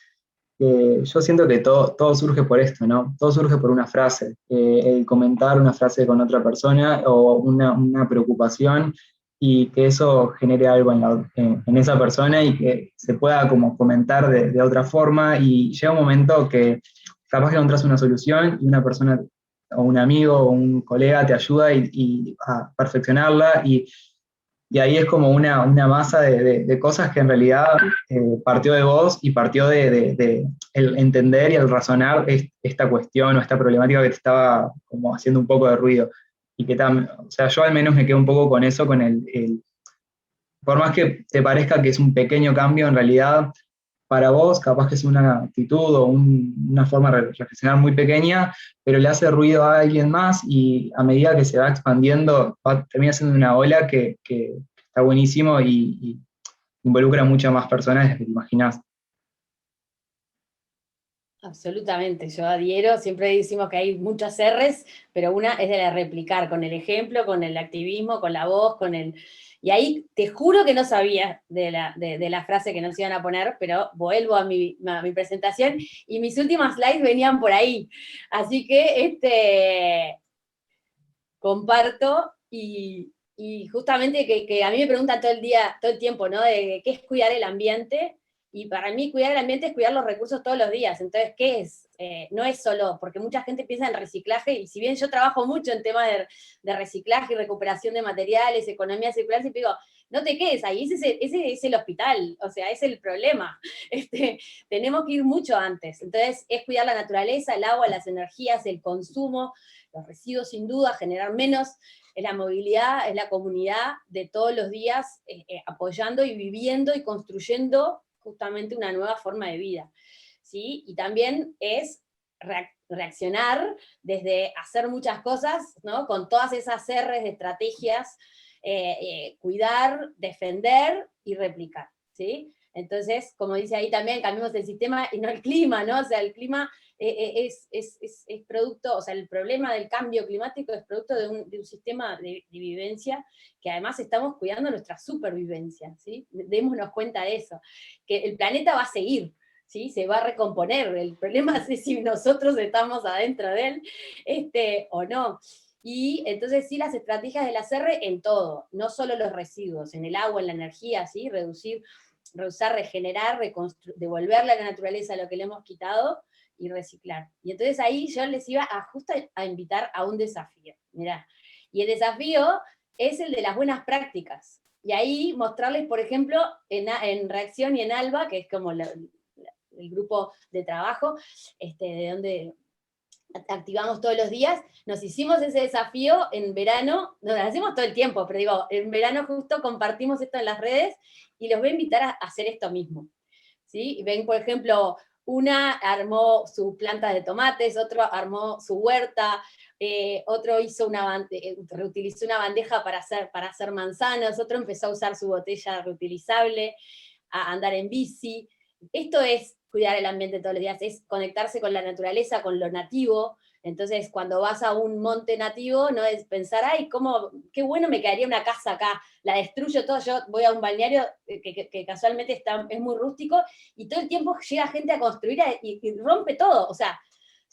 yo siento que todo surge por esto, ¿no? Todo surge por una frase. El comentar una frase con otra persona o una preocupación y que eso genere algo en esa persona y que se pueda como comentar de otra forma y llega un momento que capaz que encontrás una solución y una persona o un amigo o un colega te ayuda y a perfeccionarla y ahí es como una masa de cosas que en realidad partió de vos y partió de el entender y el razonar esta cuestión o esta problemática que te estaba como haciendo un poco de ruido. Y que o sea, yo al menos me quedo un poco con eso, con por más que te parezca que es un pequeño cambio, en realidad para vos capaz que es una actitud o una forma de reflexionar muy pequeña, pero le hace ruido a alguien más y a medida que se va expandiendo, termina siendo una ola que está buenísimo y involucra a muchas más personas de las que te imaginás. Absolutamente, yo adhiero, siempre decimos que hay muchas R's, pero una es de la replicar, con el ejemplo, con el activismo, con la voz, con el... Y ahí te juro que no sabía de la frase que nos iban a poner, pero vuelvo a mi presentación y mis últimas slides venían por ahí. Así que comparto y justamente que a mí me preguntan todo el tiempo, ¿no? De qué es cuidar el ambiente. Y para mí cuidar el ambiente es cuidar los recursos todos los días. Entonces, ¿qué es? No es solo, porque mucha gente piensa en reciclaje, y si bien yo trabajo mucho en temas de reciclaje y recuperación de materiales, economía circular, siempre digo, no te quedes ahí, ese es el hospital, o sea, es el problema. Tenemos que ir mucho antes. Entonces, es cuidar la naturaleza, el agua, las energías, el consumo, los residuos sin duda, generar menos, es la movilidad, es la comunidad de todos los días apoyando y viviendo y construyendo justamente una nueva forma de vida, ¿sí? Y también es reaccionar desde hacer muchas cosas, ¿no? Con todas esas R's de estrategias, cuidar, defender y replicar, ¿sí? Entonces, como dice ahí también, cambiemos el sistema y no el clima, ¿no? O sea, el clima es producto, o sea, el problema del cambio climático es producto de un sistema de vivencia que además estamos cuidando nuestra supervivencia, ¿sí? Démonos cuenta de eso, que el planeta va a seguir, ¿sí? Se va a recomponer, el problema es si nosotros estamos adentro de él, o no. Y entonces sí, las estrategias del ACR en todo, no solo los residuos, en el agua, en la energía, ¿sí? Reusar, regenerar, devolverle a la naturaleza lo que le hemos quitado y reciclar. Y entonces ahí yo les iba justo a invitar a un desafío, mirá. Y el desafío es el de las buenas prácticas. Y ahí mostrarles, por ejemplo, en Reacción y en ALBA, que es como el grupo de trabajo, de donde activamos todos los días, nos hicimos ese desafío en verano, nos lo hacemos todo el tiempo, pero digo, en verano justo compartimos esto en las redes, y los voy a invitar a hacer esto mismo, ¿sí? Ven, por ejemplo, una armó sus plantas de tomates, otro armó su huerta, otro reutilizó una bandeja para hacer manzanas, otro empezó a usar su botella reutilizable, a andar en bici. Esto es cuidar el ambiente todos los días, es conectarse con la naturaleza, con lo nativo. Entonces, cuando vas a un monte nativo, no es pensar, ay, qué bueno me quedaría una casa acá, la destruyo todo. Yo voy a un balneario que casualmente es muy rústico, y todo el tiempo llega gente a construir y rompe todo. O sea,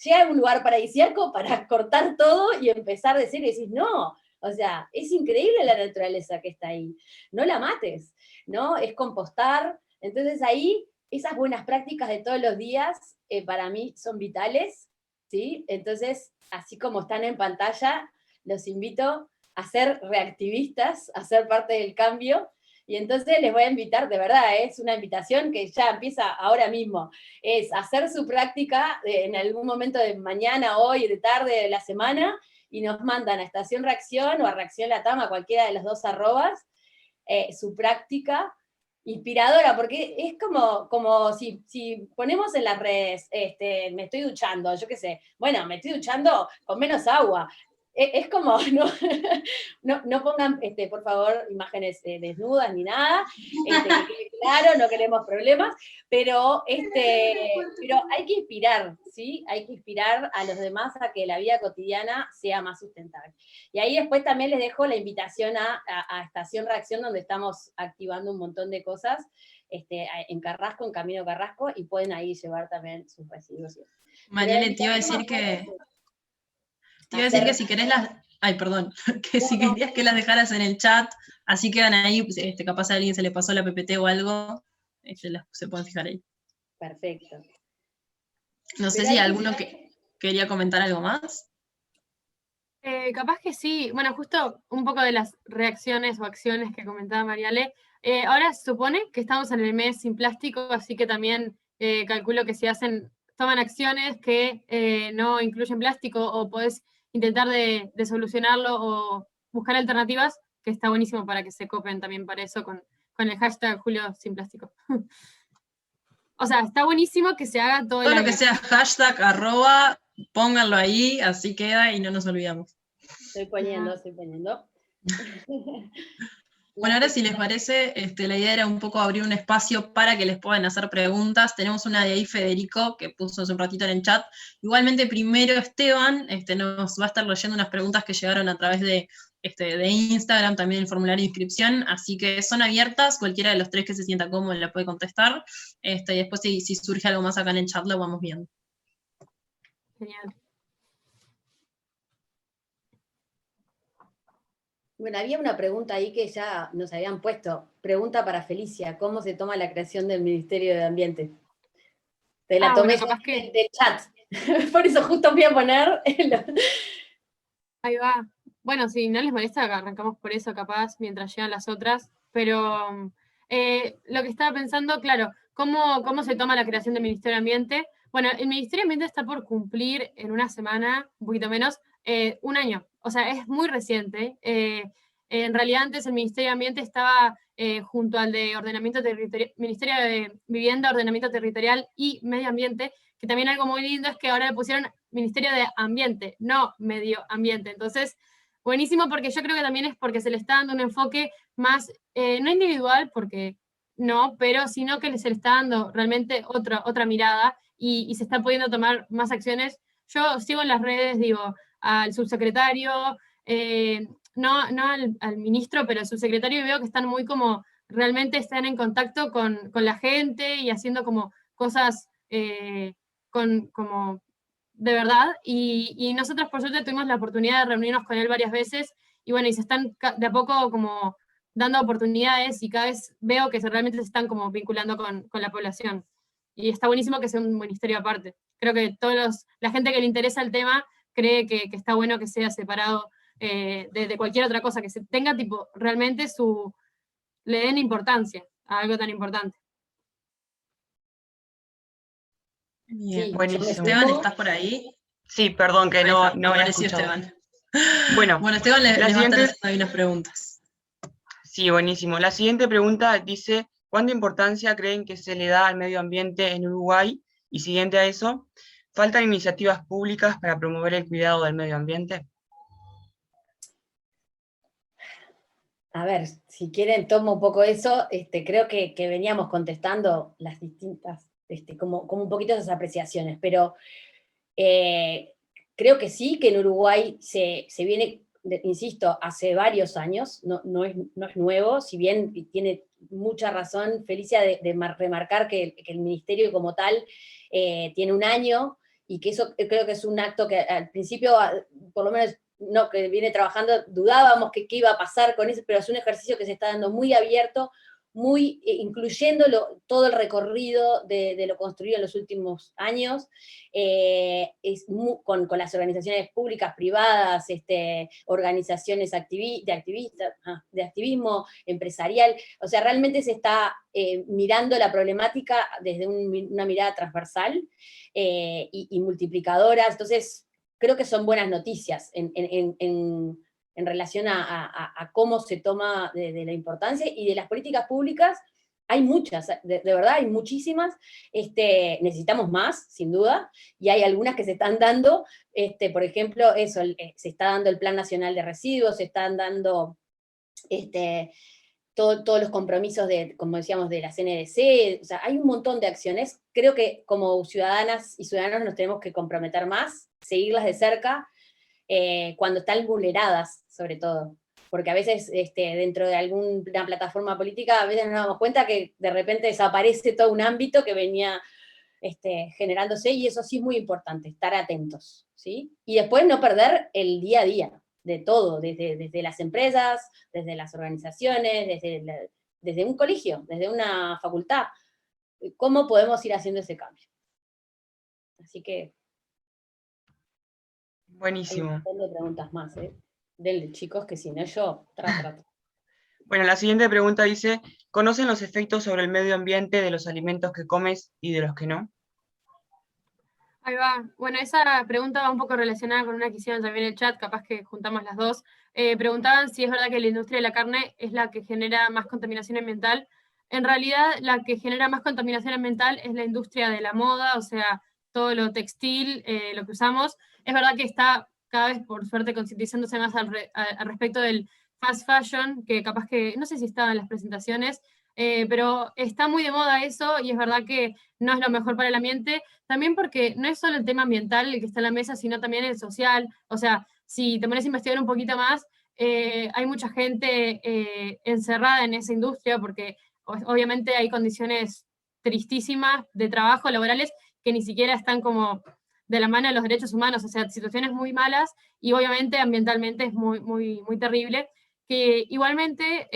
llega a un lugar paradisíaco para cortar todo y empezar a decir, no, o sea, es increíble la naturaleza que está ahí. No la mates, ¿no? Es compostar. Entonces ahí, esas buenas prácticas de todos los días, para mí son vitales, ¿sí? Entonces, así como están en pantalla, los invito a ser reactivistas, a ser parte del cambio, y entonces les voy a invitar, de verdad, es una invitación que ya empieza ahora mismo, es hacer su práctica en algún momento de mañana, hoy, de tarde, de la semana, y nos mandan a Estación Reacción o a Reacción Latam, a cualquiera de los 2 arrobas, su práctica inspiradora, porque es como si ponemos en las redes, me estoy duchando, yo qué sé, bueno, me estoy duchando con menos agua. Es como, no pongan, por favor, imágenes desnudas ni nada, que quede claro, no queremos problemas, pero hay que inspirar, ¿sí? Hay que inspirar a los demás a que la vida cotidiana sea más sustentable. Y ahí después también les dejo la invitación a Estación Reacción, donde estamos activando un montón de cosas, en Carrasco, en Camino Carrasco, y pueden ahí llevar también sus residuos. Mariale, te iba a decir que si querés que si querías que las dejaras en el chat, así quedan ahí, pues, capaz a alguien se le pasó la PPT o algo, se pueden fijar ahí. Perfecto. No sé si alguno que quería comentar algo más. Capaz que sí. Bueno, justo un poco de las reacciones o acciones que comentaba Mariale. Ahora se supone que estamos en el mes sin plástico, así que también calculo que si toman acciones que no incluyen plástico, o podés intentar de solucionarlo o buscar alternativas, que está buenísimo para que se copen también para eso con el hashtag Julio sin plástico. O sea, está buenísimo que se haga todo el año. Todo lo que sea hashtag, pónganlo ahí, así queda y no nos olvidamos. Estoy poniendo. Bueno, ahora si les parece, la idea era un poco abrir un espacio para que les puedan hacer preguntas. Tenemos una de ahí, Federico, que puso hace un ratito en el chat. Igualmente, primero Esteban nos va a estar leyendo unas preguntas que llegaron a través de Instagram, también el formulario de inscripción, así que son abiertas, cualquiera de los 3 que se sienta cómodo la puede contestar, y después si surge algo más acá en el chat lo vamos viendo. Genial. Bueno, había una pregunta ahí que ya nos habían puesto. Pregunta para Felicia, ¿cómo se toma la creación del Ministerio de Ambiente? Te la tomé bueno, del chat. Por eso justo voy a poner... Ahí va. Bueno, si no les molesta, arrancamos por eso capaz, mientras llegan las otras. Pero lo que estaba pensando, claro, ¿cómo se toma la creación del Ministerio de Ambiente? Bueno, el Ministerio de Ambiente está por cumplir en una semana, un poquito menos, 1 año. O sea, es muy reciente. En realidad antes el Ministerio de Ambiente estaba junto al de Ministerio de Vivienda, Ordenamiento Territorial y Medio Ambiente, que también algo muy lindo es que ahora le pusieron Ministerio de Ambiente, no Medio Ambiente. Entonces, buenísimo, porque yo creo que también es porque se le está dando un enfoque más, no individual, porque no, pero sino que se le está dando realmente otra mirada y se está pudiendo tomar más acciones. Yo sigo en las redes, digo, al subsecretario, no al ministro, pero al subsecretario, y veo que están muy como, realmente están en contacto con la gente y haciendo como cosas como de verdad, y nosotros por suerte tuvimos la oportunidad de reunirnos con él varias veces, y bueno, y se están de a poco como dando oportunidades, y cada vez veo que realmente se están como vinculando con la población. Y está buenísimo que sea un ministerio aparte. Creo que la gente que le interesa el tema cree que está bueno que sea separado de cualquier otra cosa, que se tenga tipo realmente le den importancia a algo tan importante. Bien. Sí, yo me Buenísimo. Esteban, sumo. ¿estás por ahí? Sí, perdón que Ahí no, está, no había apareció escuchado. Esteban. Bueno, Bueno, Esteban les la va a estar siguiente, haciendo ahí unas preguntas. sí, buenísimo. La siguiente pregunta dice, ¿cuánta importancia creen que se le da al medio ambiente en Uruguay? Y siguiente a eso, ¿faltan iniciativas públicas para promover el cuidado del medio ambiente? A ver, si quieren tomo un poco eso, creo que veníamos contestando las distintas, como un poquito esas apreciaciones, pero creo que sí, que en Uruguay se viene, insisto, hace varios años, no es nuevo, si bien tiene mucha razón Felicia de remarcar que el ministerio como tal tiene un año, y que eso creo que es un acto que al principio, por lo menos no, que viene trabajando, dudábamos que qué iba a pasar con eso, pero es un ejercicio que se está dando muy abierto, muy incluyendo todo el recorrido de lo construido en los últimos años, con las organizaciones públicas, privadas, organizaciones de activismo empresarial, o sea, realmente se está mirando la problemática desde una mirada transversal y multiplicadora, entonces creo que son buenas noticias en relación a cómo se toma de la importancia, y de las políticas públicas hay muchas, de verdad hay muchísimas, necesitamos más, sin duda, y hay algunas que se están dando, por ejemplo, eso, se está dando el Plan Nacional de Residuos, se están dando todos los compromisos como decíamos, de la CNDC, o sea, hay un montón de acciones. Creo que como ciudadanas y ciudadanos nos tenemos que comprometer más, seguirlas de cerca, cuando están vulneradas, sobre todo. Porque a veces dentro de alguna plataforma política, a veces nos damos cuenta que de repente desaparece todo un ámbito que venía generándose, y eso sí es muy importante, estar atentos, ¿sí? Y después no perder el día a día de todo, desde las empresas, desde las organizaciones, desde un colegio, desde una facultad. ¿Cómo podemos ir haciendo ese cambio? Así que Buenísimo. hay un montón de preguntas más, Denle, chicos, que si no yo trato. Bueno, la siguiente pregunta dice, ¿conocen los efectos sobre el medio ambiente de los alimentos que comes y de los que no? Ahí va. Bueno, esa pregunta va un poco relacionada con una que hicieron también en el chat, capaz que juntamos las dos. Preguntaban si es verdad que la industria de la carne es la que genera más contaminación ambiental. En realidad, la que genera más contaminación ambiental es la industria de la moda, o sea, todo lo textil, lo que usamos. Es verdad que está cada vez, por suerte, concientizándose más al respecto del fast fashion, que capaz que, no sé si estaba en las presentaciones, pero está muy de moda eso, y es verdad que no es lo mejor para el ambiente. También porque no es solo el tema ambiental el que está en la mesa, sino también el social. O sea, si te pones a investigar un poquito más, hay mucha gente encerrada en esa industria, porque obviamente hay condiciones tristísimas de trabajo, laborales, que ni siquiera están como de la mano de los derechos humanos, o sea, situaciones muy malas, y obviamente ambientalmente es muy, muy, muy terrible, que igualmente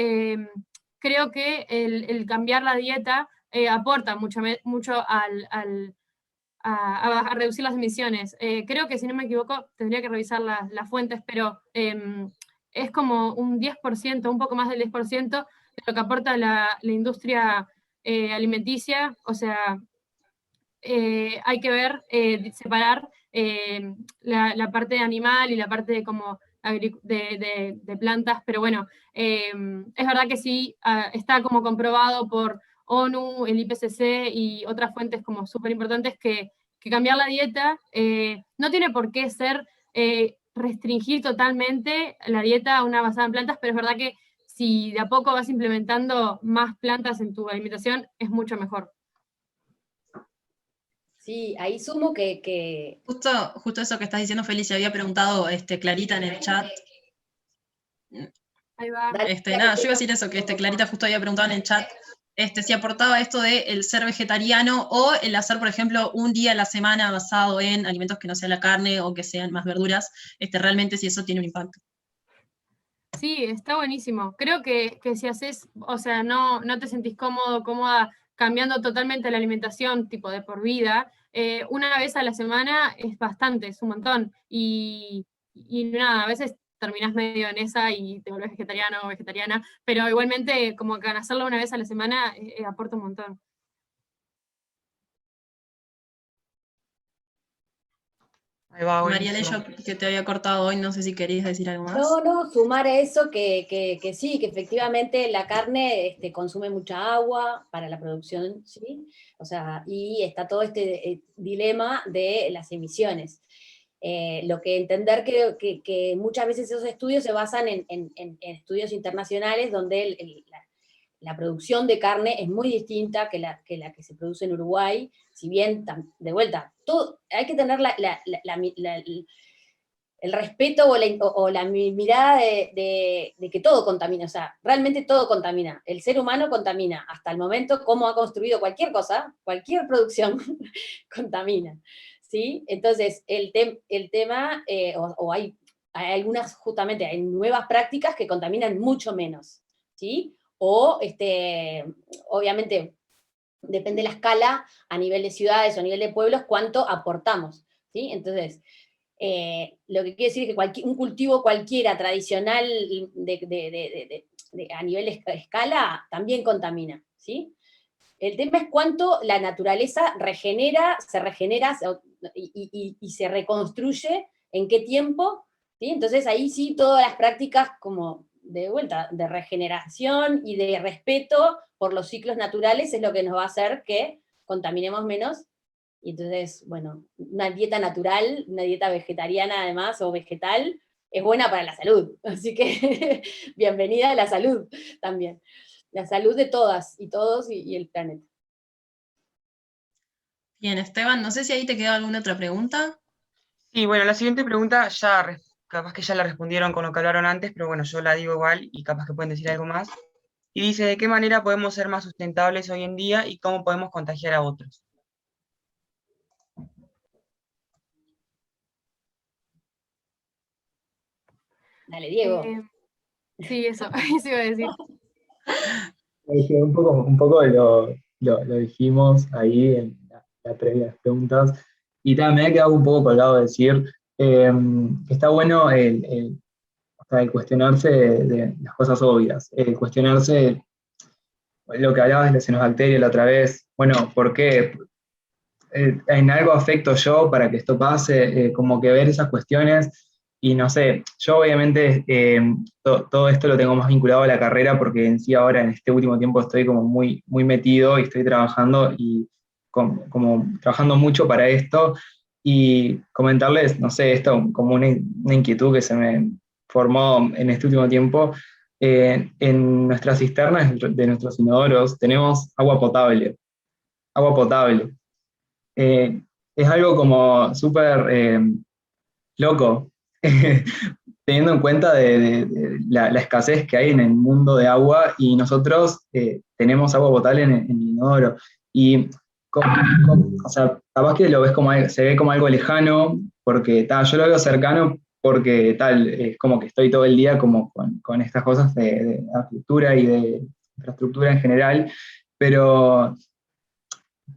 creo que el cambiar la dieta aporta mucho a reducir las emisiones. Creo que, si no me equivoco, tendría que revisar las fuentes, pero es como un 10%, un poco más del 10% de lo que aporta la industria alimenticia. O sea, hay que ver, separar la parte animal y la parte de como de plantas, pero bueno, es verdad que sí, está como comprobado por ONU, el IPCC y otras fuentes como súper importantes que cambiar la dieta no tiene por qué ser restringir totalmente la dieta a una basada en plantas, pero es verdad que si de a poco vas implementando más plantas en tu alimentación, es mucho mejor. Sí, ahí sumo que Justo eso que estás diciendo, Felicia, había preguntado Clarita en el chat. Ahí va. dale, Nada, yo iba a decir eso, que Clarita justo había preguntado en el chat si aportaba esto de el ser vegetariano o el hacer, por ejemplo, un día a la semana basado en alimentos que no sean la carne o que sean más verduras, realmente si eso tiene un impacto. Sí, está buenísimo. Creo que si haces, o sea, no te sentís cómodo, cómoda cambiando totalmente la alimentación, tipo de por vida, una vez a la semana es bastante, es un montón. Y nada, a veces terminás medio en esa y te volvés vegetariano o vegetariana, pero igualmente como que hacerlo una vez a la semana aporta un montón. Ahí va, Mariale, buenísimo. yo que te había cortado hoy, no sé si querías decir algo más. no, sumar a eso que sí, que efectivamente la carne consume mucha agua para la producción, ¿sí? O sea, y está todo este dilema de las emisiones. Lo que entender que muchas veces esos estudios se basan en estudios internacionales donde la producción de carne es muy distinta que la que se produce en Uruguay, si bien, de vuelta, hay que tener el respeto o la mirada de que todo contamina, o sea, realmente todo contamina. El ser humano contamina. Hasta el momento, cómo ha construido cualquier cosa, cualquier producción, contamina. ¿Sí? Entonces, el tema, o hay algunas, justamente, hay nuevas prácticas que contaminan mucho menos. ¿Sí? O, obviamente, depende de la escala, a nivel de ciudades o a nivel de pueblos, cuánto aportamos. ¿Sí? Entonces, lo que quiere decir es que un cultivo cualquiera tradicional a nivel escala también contamina, ¿sí? El tema es cuánto la naturaleza se regenera y se reconstruye, en qué tiempo, ¿sí? Entonces ahí sí todas las prácticas como de vuelta, de regeneración y de respeto por los ciclos naturales es lo que nos va a hacer que contaminemos menos. Y entonces, bueno, una dieta natural, una dieta vegetariana además, o vegetal, es buena para la salud. Así que bienvenida a la salud también. La salud de todas y todos y el planeta. Bien, Esteban, no sé si ahí te queda alguna otra pregunta. Sí, bueno, la siguiente pregunta capaz que ya la respondieron con lo que hablaron antes, pero bueno, yo la digo igual y capaz que pueden decir algo más. Y dice, ¿de qué manera podemos ser más sustentables hoy en día y cómo podemos contagiar a otros? Dale, Diego. Sí, eso iba a decir. Un poco lo dijimos ahí en la previa de las preguntas, y también me ha quedado un poco colgado de decir que está bueno o sea, el cuestionarse de las cosas obvias, el cuestionarse lo que hablabas de la cianobacteria la otra vez, bueno, ¿por qué? ¿En algo afecto yo para que esto pase? Como que ver esas cuestiones. Y no sé, yo obviamente todo esto lo tengo más vinculado a la carrera porque en sí ahora en este último tiempo estoy como muy, muy metido y estoy trabajando y como trabajando mucho para esto. Y comentarles, no sé, esto como una inquietud que se me formó en este último tiempo. En nuestras cisternas de nuestros inodoros tenemos agua potable. Agua potable. Es algo como súper loco, teniendo en cuenta de la escasez que hay en el mundo de agua y nosotros tenemos agua potable en el inodoro. Y o sea, capaz que lo ves como se ve como algo lejano, porque yo lo veo cercano porque es como que estoy todo el día como con estas cosas de arquitectura y de infraestructura en general, pero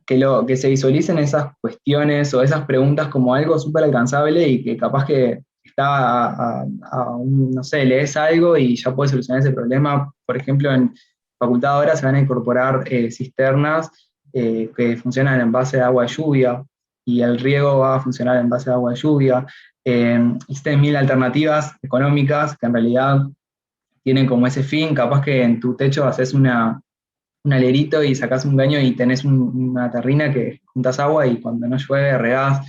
que se visualicen esas cuestiones o esas preguntas como algo súper alcanzable y que capaz que está no sé, lees algo y ya puedes solucionar ese problema. Por ejemplo, en facultad ahora se van a incorporar cisternas que funcionan en base de agua de lluvia y el riego va a funcionar en base de agua de lluvia. Existen mil alternativas económicas que en realidad tienen como ese fin. Capaz que en tu techo haces un alerito y sacás un caño y tenés una terrina que juntas agua y cuando no llueve regás.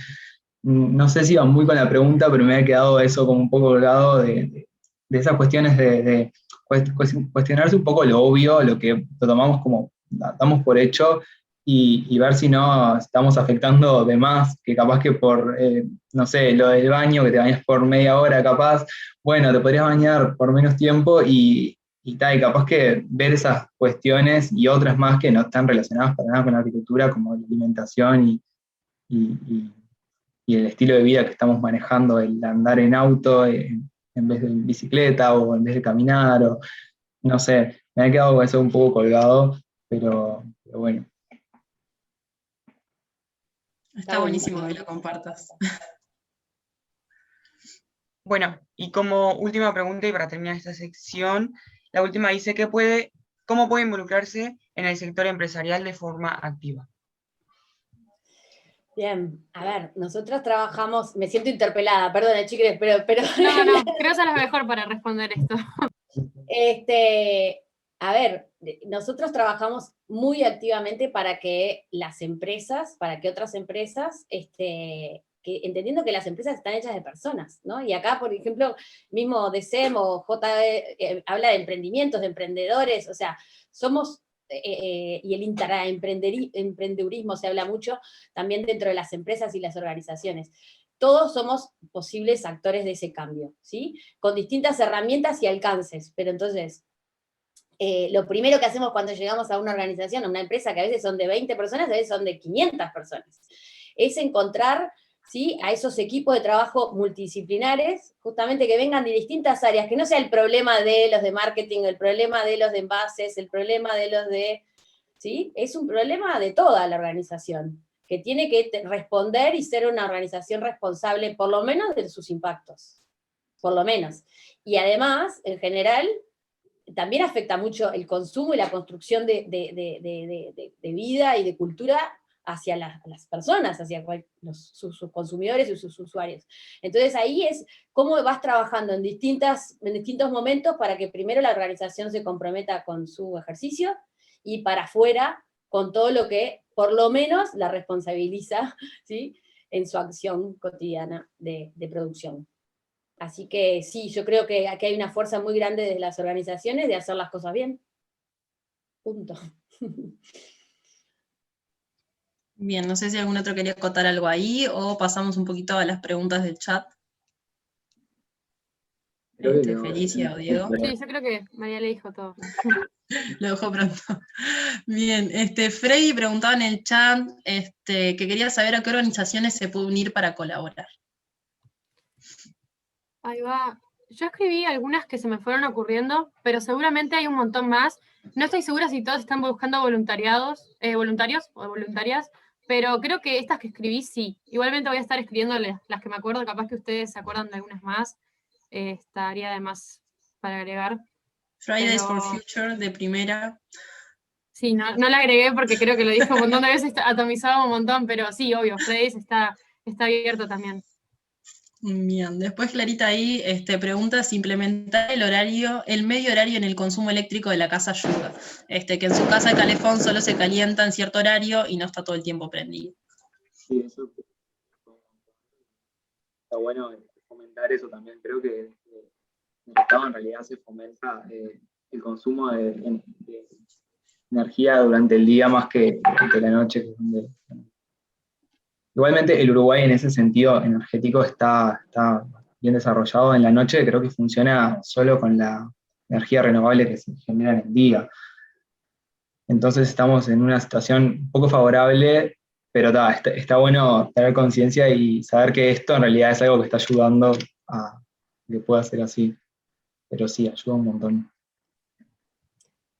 No sé si iba muy con la pregunta, pero me ha quedado eso como un poco colgado de esas cuestiones de cuestionarse un poco lo obvio, lo que lo tomamos como, damos por hecho, y ver si no estamos afectando de más, que capaz que por, no sé, lo del baño, que te bañas por media hora capaz, bueno, te podrías bañar por menos tiempo y capaz que ver esas cuestiones y otras más que no están relacionadas para nada con la arquitectura, como la alimentación y el estilo de vida que estamos manejando, el andar en auto en vez de en bicicleta o en vez de caminar, o no sé, me ha quedado con eso un poco colgado, pero bueno. Está buenísimo que lo compartas. Bueno, y como última pregunta y para terminar esta sección, la última dice, ¿cómo puede involucrarse en el sector empresarial de forma activa? Bien, a ver, nosotros trabajamos, me siento interpelada, perdón, chicos, pero No, creo que sos la mejor para responder esto. A ver, nosotros trabajamos muy activamente para que las empresas, para que otras empresas, entendiendo que las empresas están hechas de personas, ¿no? Y acá, por ejemplo, mismo DECEM o JE habla de emprendimientos, de emprendedores, o sea, somos, y el intraemprendedurismo se habla mucho también dentro de las empresas y las organizaciones. Todos somos posibles actores de ese cambio, ¿sí? Con distintas herramientas y alcances, pero entonces, lo primero que hacemos cuando llegamos a una organización, a una empresa que a veces son de 20 personas, a veces son de 500 personas, es encontrar, ¿sí?, a esos equipos de trabajo multidisciplinares, justamente que vengan de distintas áreas, que no sea el problema de los de marketing, el problema de los de envases, el problema de los de, ¿sí? Es un problema de toda la organización, que tiene que responder y ser una organización responsable, por lo menos de sus impactos, por lo menos. Y además, en general, también afecta mucho el consumo y la construcción de vida y de cultura hacia las personas, hacia sus consumidores y sus usuarios. Entonces ahí es cómo vas trabajando en distintos momentos para que primero la organización se comprometa con su ejercicio y para afuera con todo lo que por lo menos la responsabiliza, ¿sí?, en su acción cotidiana de producción. Así que sí, yo creo que aquí hay una fuerza muy grande de las organizaciones de hacer las cosas bien. Punto. Bien, no sé si algún otro quería acotar algo ahí o pasamos un poquito a las preguntas del chat. Felicia o Diego. Sí, yo creo que María le dijo todo. Lo dejo pronto. Bien, Freddy preguntaba en el chat que quería saber a qué organizaciones se puede unir para colaborar. Ahí va. Yo escribí algunas que se me fueron ocurriendo, pero seguramente hay un montón más. No estoy segura si todos están buscando voluntarios o voluntarias, pero creo que estas que escribí sí. Igualmente voy a estar escribiendo las que me acuerdo, capaz que ustedes se acuerdan de algunas más. Estaría además para agregar. Fridays for Future de primera. Sí, no la agregué porque creo que lo dije un montón de veces, atomizado un montón, pero sí, obvio, Fridays está abierto también. Bien, después Clarita ahí pregunta si implementar el medio horario en el consumo eléctrico de la casa ayuda. Que en su casa el calefón solo se calienta en cierto horario y no está todo el tiempo prendido. Sí, eso está bueno fomentar eso también. Creo que en el Estado en realidad se fomenta el consumo de energía durante el día más que durante la noche. Igualmente el Uruguay en ese sentido energético está bien desarrollado. En la noche creo que funciona solo con la energía renovable que se genera en el día. Entonces estamos en una situación un poco favorable, pero está bueno tener conciencia y saber que esto en realidad es algo que está ayudando a que pueda ser así. Pero sí, ayuda un montón.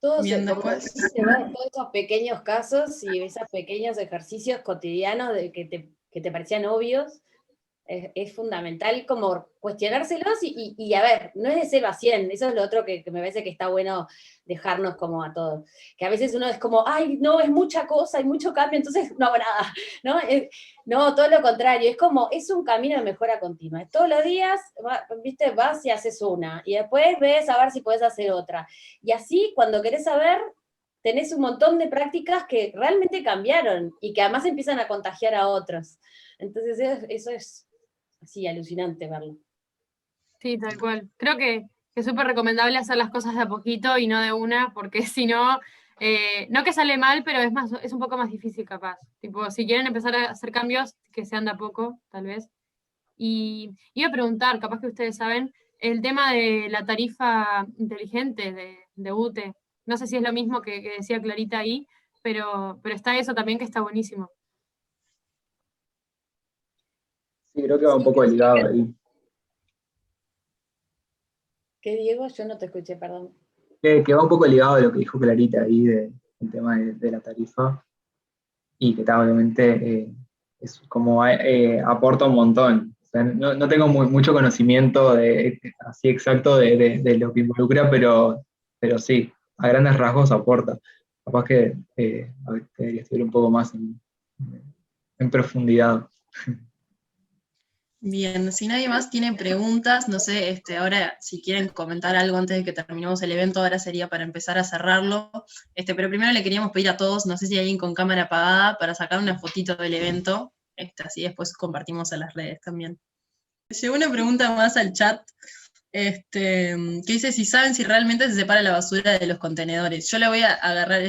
Todos después. Todos esos pequeños casos y esos pequeños ejercicios cotidianos que te parecían obvios, es fundamental como cuestionárselos y a ver, no es de 0 a 100, eso es lo otro que me parece que está bueno dejarnos como a todos. Que a veces uno es como, ay, no, es mucha cosa, hay mucho cambio, entonces no hago nada, ¿no? No, todo lo contrario, es como, es un camino de mejora continua. Todos los días, viste, vas y haces una, y después ves a ver si puedes hacer otra. Y así, cuando querés saber, tenés un montón de prácticas que realmente cambiaron y que además empiezan a contagiar a otros. Entonces eso es así, alucinante verlo. Sí, tal cual. Creo que que es súper recomendable hacer las cosas de a poquito y no de una, porque si no, no que sale mal, pero es un poco más difícil capaz. Tipo, si quieren empezar a hacer cambios, que sean de a poco, tal vez. Y iba a preguntar, capaz que ustedes saben, el tema de la tarifa inteligente de UTE. No sé si es lo mismo que decía Clarita ahí, pero está eso también que está buenísimo. Sí, creo que va un Sí, poco ligado ahí. ¿Qué, Diego? Yo no te escuché, perdón. Que va un poco ligado a lo que dijo Clarita ahí del tema de la tarifa, y que está, obviamente es como aporta un montón. O sea, no tengo mucho conocimiento así exacto de lo que involucra, pero sí, a grandes rasgos aporta. Capaz que debería estudiar un poco más en profundidad. Bien, si nadie más tiene preguntas, no sé, ahora si quieren comentar algo antes de que terminemos el evento, ahora sería para empezar a cerrarlo. Pero primero le queríamos pedir a todos, no sé si hay alguien con cámara apagada, para sacar una fotito del evento, así después compartimos en las redes también. Llegó una pregunta más al chat, que dice si saben si realmente se separa la basura de los contenedores. Yo le voy a agarrar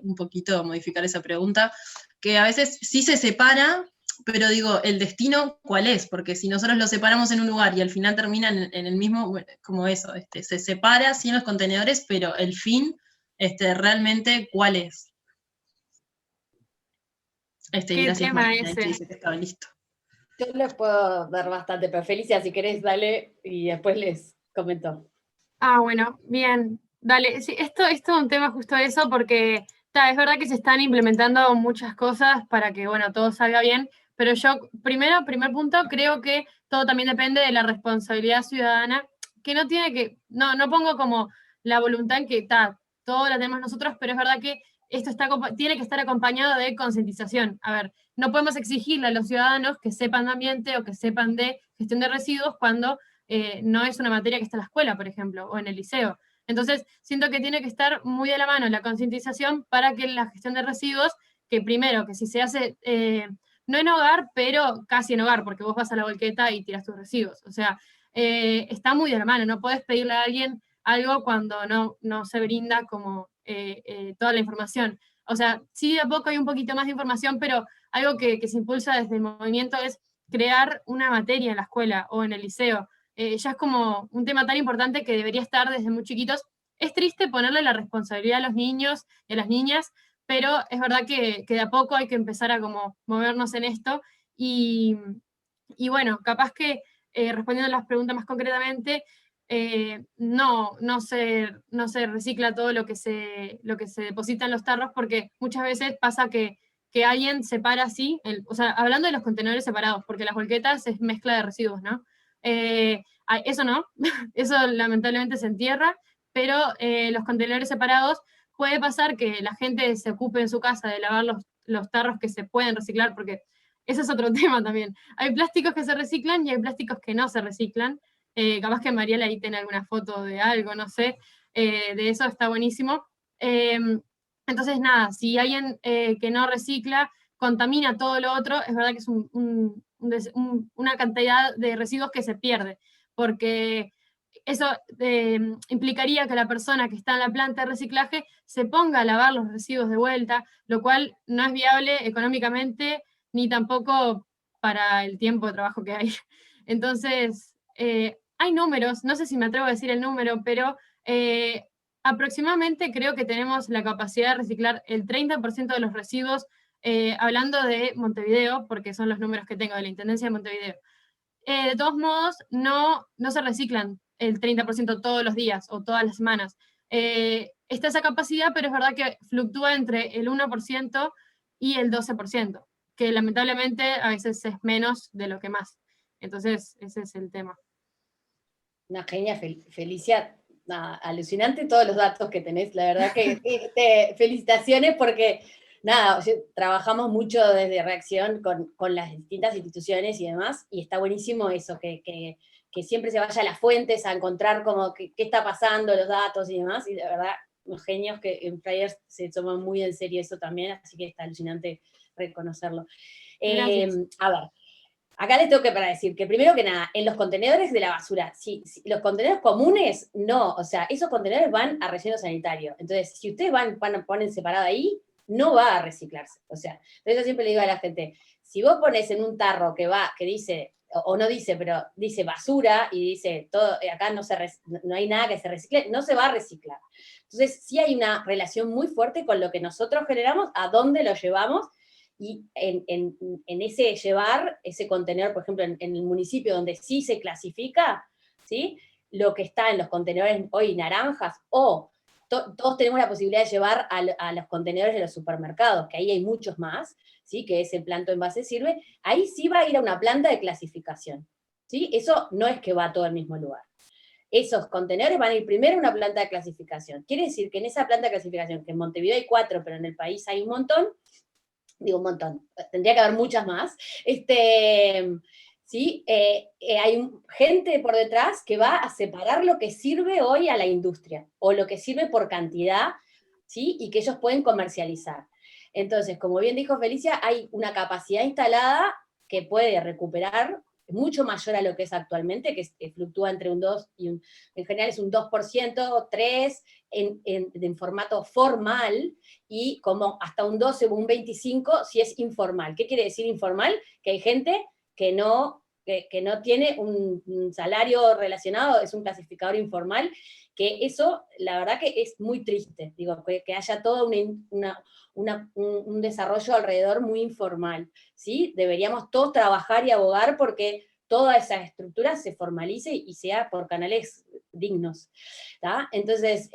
un poquito, modificar esa pregunta, que a veces sí se separa, pero digo, ¿el destino cuál es? Porque si nosotros lo separamos en un lugar y al final termina en el mismo, bueno, como eso, se separa sí en los contenedores, pero el fin, realmente, ¿cuál es? Y ¿Qué gracias tema Marina, ese? dice que estaba listo. Yo les puedo dar bastante, pero Felicia, si querés, dale y después les comento. Ah, bueno, bien. Dale, sí, esto es un tema justo de eso, porque es verdad que se están implementando muchas cosas para que, bueno, todo salga bien, pero yo, primer punto, creo que todo también depende de la responsabilidad ciudadana, que no tiene que, no pongo como la voluntad en que, todo la tenemos nosotros, pero es verdad que esto tiene que estar acompañado de concientización. A ver, no podemos exigirle a los ciudadanos que sepan de ambiente o que sepan de gestión de residuos cuando no es una materia que está en la escuela, por ejemplo, o en el liceo. Entonces, siento que tiene que estar muy de la mano la concientización para que la gestión de residuos, que primero, que si se hace, no en hogar, pero casi en hogar, porque vos vas a la volqueta y tiras tus residuos. O sea, está muy de la mano, no puedes pedirle a alguien algo cuando no se brinda como toda la información. O sea, sí de a poco hay un poquito más de información, pero algo que se impulsa desde el movimiento es crear una materia en la escuela o en el liceo. Ya es como un tema tan importante que debería estar desde muy chiquitos. Es triste ponerle la responsabilidad a los niños y a las niñas, pero es verdad que de a poco hay que empezar a como movernos en esto. Y, bueno, capaz que respondiendo a las preguntas más concretamente, no se recicla todo lo que se deposita en los tarros, porque muchas veces pasa que alguien separa así, o sea, hablando de los contenedores separados, porque las volquetas es mezcla de residuos, ¿no? Eso no, eso lamentablemente se entierra, pero los contenedores separados puede pasar que la gente se ocupe en su casa de lavar los tarros que se pueden reciclar, porque ese es otro tema también. Hay plásticos que se reciclan y hay plásticos que no se reciclan. Capaz que Mariela ahí tiene alguna foto de algo, no sé, de eso está buenísimo. Entonces, nada, si alguien que no recicla contamina todo lo otro, es verdad que es una cantidad de residuos que se pierde, porque eso implicaría que la persona que está en la planta de reciclaje se ponga a lavar los residuos de vuelta, lo cual no es viable económicamente ni tampoco para el tiempo de trabajo que hay. Entonces, hay números, no sé si me atrevo a decir el número, pero aproximadamente creo que tenemos la capacidad de reciclar el 30% de los residuos, hablando de Montevideo, porque son los números que tengo de la Intendencia de Montevideo. De todos modos, no se reciclan el 30% todos los días o todas las semanas. Está esa capacidad, pero es verdad que fluctúa entre el 1% y el 12%, que lamentablemente a veces es menos de lo que más. Entonces, ese es el tema. Una genia, Felicia, nada, alucinante todos los datos que tenés, la verdad que felicitaciones porque, nada, trabajamos mucho desde Reacción con las distintas instituciones y demás, y está buenísimo eso, que siempre se vaya a las fuentes a encontrar como qué está pasando, los datos y demás, y de verdad, los genios que en Flyers se toman muy en serio eso también, así que está alucinante reconocerlo. Gracias. A ver, Acá les tengo que para decir que primero que nada, en los contenedores de la basura, si los contenedores comunes, no, o sea, esos contenedores van a relleno sanitario. Entonces, si ustedes ponen separado ahí, no va a reciclarse. O sea, entonces yo siempre le digo a la gente, si vos pones en un tarro que dice, o no dice, pero dice basura y dice todo, acá no hay nada que se recicle, no se va a reciclar. Entonces, sí hay una relación muy fuerte con lo que nosotros generamos, a dónde lo llevamos, y en ese llevar ese contenedor, por ejemplo, en el municipio donde sí se clasifica, ¿sí? Lo que está en los contenedores hoy naranjas, o todos tenemos la posibilidad de llevar a los contenedores de los supermercados, que ahí hay muchos más, ¿sí? Que ese planto envase sirve, ahí sí va a ir a una planta de clasificación, ¿sí? Eso no es que va a todo al mismo lugar. Esos contenedores van a ir primero a una planta de clasificación. Quiere decir que en esa planta de clasificación, que en Montevideo hay 4, pero en el país hay un montón, digo un montón, tendría que haber muchas más, ¿sí? Hay gente por detrás que va a separar lo que sirve hoy a la industria, o lo que sirve por cantidad, ¿sí? Y que ellos pueden comercializar. Entonces, como bien dijo Felicia, hay una capacidad instalada que puede recuperar mucho mayor a lo que es actualmente, que fluctúa entre un 2 y en general es un 2%, 3%, en formato formal, y como hasta un 12 o un 25 si es informal. ¿Qué quiere decir informal? Que hay gente que no tiene un salario relacionado, es un clasificador informal, que eso, la verdad que es muy triste, digo, que haya todo un desarrollo alrededor muy informal, ¿sí? Deberíamos todos trabajar y abogar porque toda esa estructura se formalice y sea por canales dignos. ¿tá? Entonces,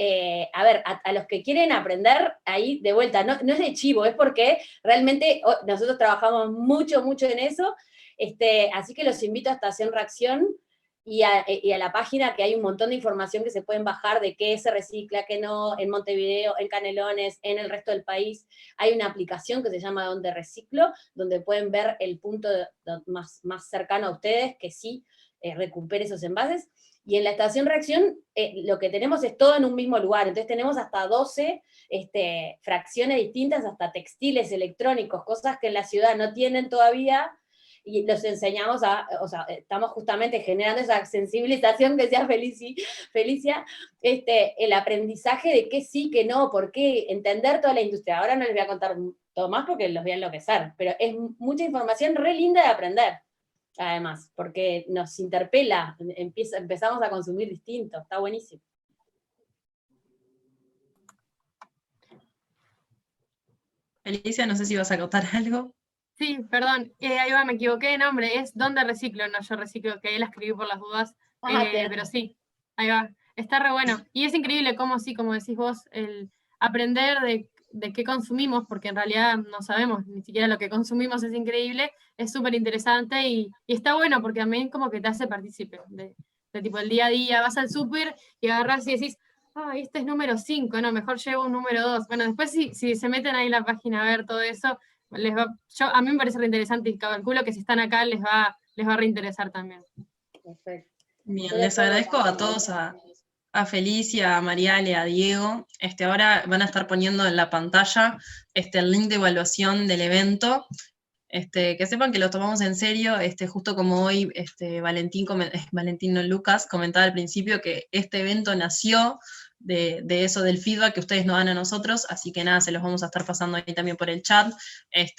a ver, a los que quieren aprender, ahí de vuelta, no es de chivo, es porque realmente nosotros trabajamos mucho, mucho en eso, así que los invito a Estación Reacción y a la página, que hay un montón de información que se pueden bajar de qué se recicla, qué no, en Montevideo, en Canelones, en el resto del país. Hay una aplicación que se llama Donde Reciclo, donde pueden ver el punto más cercano a ustedes, que sí recupere esos envases. Y en la Estación Reacción lo que tenemos es todo en un mismo lugar, entonces tenemos hasta 12 fracciones distintas, hasta textiles, electrónicos, cosas que en la ciudad no tienen todavía, y los enseñamos o sea, estamos justamente generando esa sensibilización que decía Felicia, el aprendizaje de qué sí, qué no, por qué, entender toda la industria. Ahora no les voy a contar todo más porque los voy a enloquecer, pero es mucha información re linda de aprender, además, porque nos interpela, empezamos a consumir distinto, está buenísimo. Felicia, no sé si vas a acotar algo. Sí, perdón, ahí va, me equivoqué de nombre, es Donde Reciclo, no Yo Reciclo, que ahí la escribí por las dudas, pero sí, ahí va, está re bueno. Y es increíble cómo, sí, como decís vos, el aprender de qué consumimos, porque en realidad no sabemos ni siquiera lo que consumimos, es increíble, es súper interesante y está bueno porque también como que te hace partícipe de tipo el día a día, vas al súper y agarrás y decís, este es número 5, no, mejor llevo un número 2. Bueno, después si se meten ahí en la página a ver todo eso, a mí me parece reinteresante y calculo que si están acá les va a reinteresar también. Perfecto. Bien, les agradezco a todos, a Felicia, a Mariale, a Diego. Ahora van a estar poniendo en la pantalla el link de evaluación del evento. Que sepan que lo tomamos en serio, justo como hoy Valentín Lucas comentaba al principio que este evento nació de eso del feedback que ustedes nos dan a nosotros, así que nada, se los vamos a estar pasando ahí también por el chat,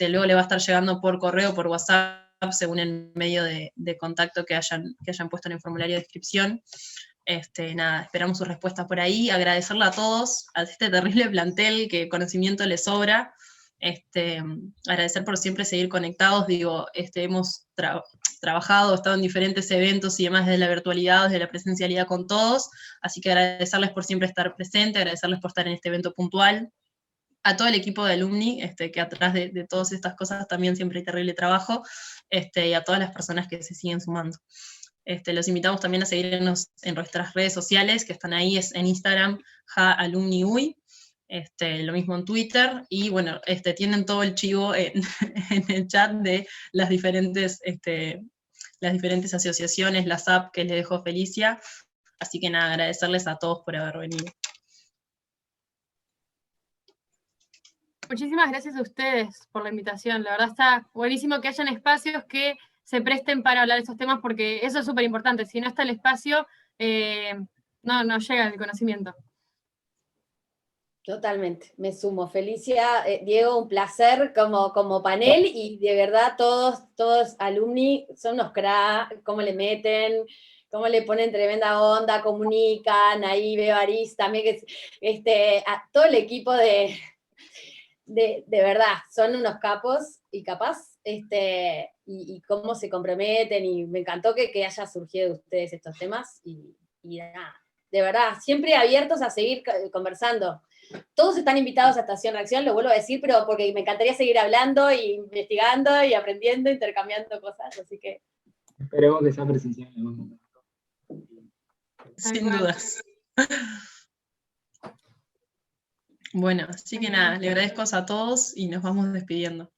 luego le va a estar llegando por correo, por WhatsApp, según el medio de contacto que hayan puesto en el formulario de descripción. Nada, esperamos sus respuestas por ahí, agradecerle a todos, a este terrible plantel que conocimiento les sobra, agradecer por siempre seguir conectados, digo, hemos trabajado, estado en diferentes eventos y demás desde la virtualidad, desde la presencialidad con todos, así que agradecerles por siempre estar presente, agradecerles por estar en este evento puntual, a todo el equipo de Alumni, que atrás de todas estas cosas también siempre hay terrible trabajo, y a todas las personas que se siguen sumando. Los invitamos también a seguirnos en nuestras redes sociales, que están ahí, es en Instagram, @alumniuy, lo mismo en Twitter, y bueno, tienen todo el chivo en el chat de las diferentes asociaciones, las apps que les dejó Felicia, así que nada, agradecerles a todos por haber venido. Muchísimas gracias a ustedes por la invitación, la verdad está buenísimo que hayan espacios que se presten para hablar de esos temas, porque eso es súper importante. Si no está el espacio, no llega el conocimiento. Totalmente, me sumo. Felicia, Diego, un placer como panel, y de verdad todos alumni son unos cracks, cómo le meten, cómo le ponen tremenda onda, comunican, ahí veo a Aris también, que a todo el equipo de verdad, son unos capos y capaz, y cómo se comprometen, y me encantó que haya surgido de ustedes estos temas, y nada, de verdad, siempre abiertos a seguir conversando. Todos están invitados a Estación Reacción, lo vuelvo a decir, pero porque me encantaría seguir hablando, y investigando, y aprendiendo, intercambiando cosas, así que... Esperemos que sea presencial en algún momento. Sin dudas. Bueno, así que nada, le agradezco a todos y nos vamos despidiendo.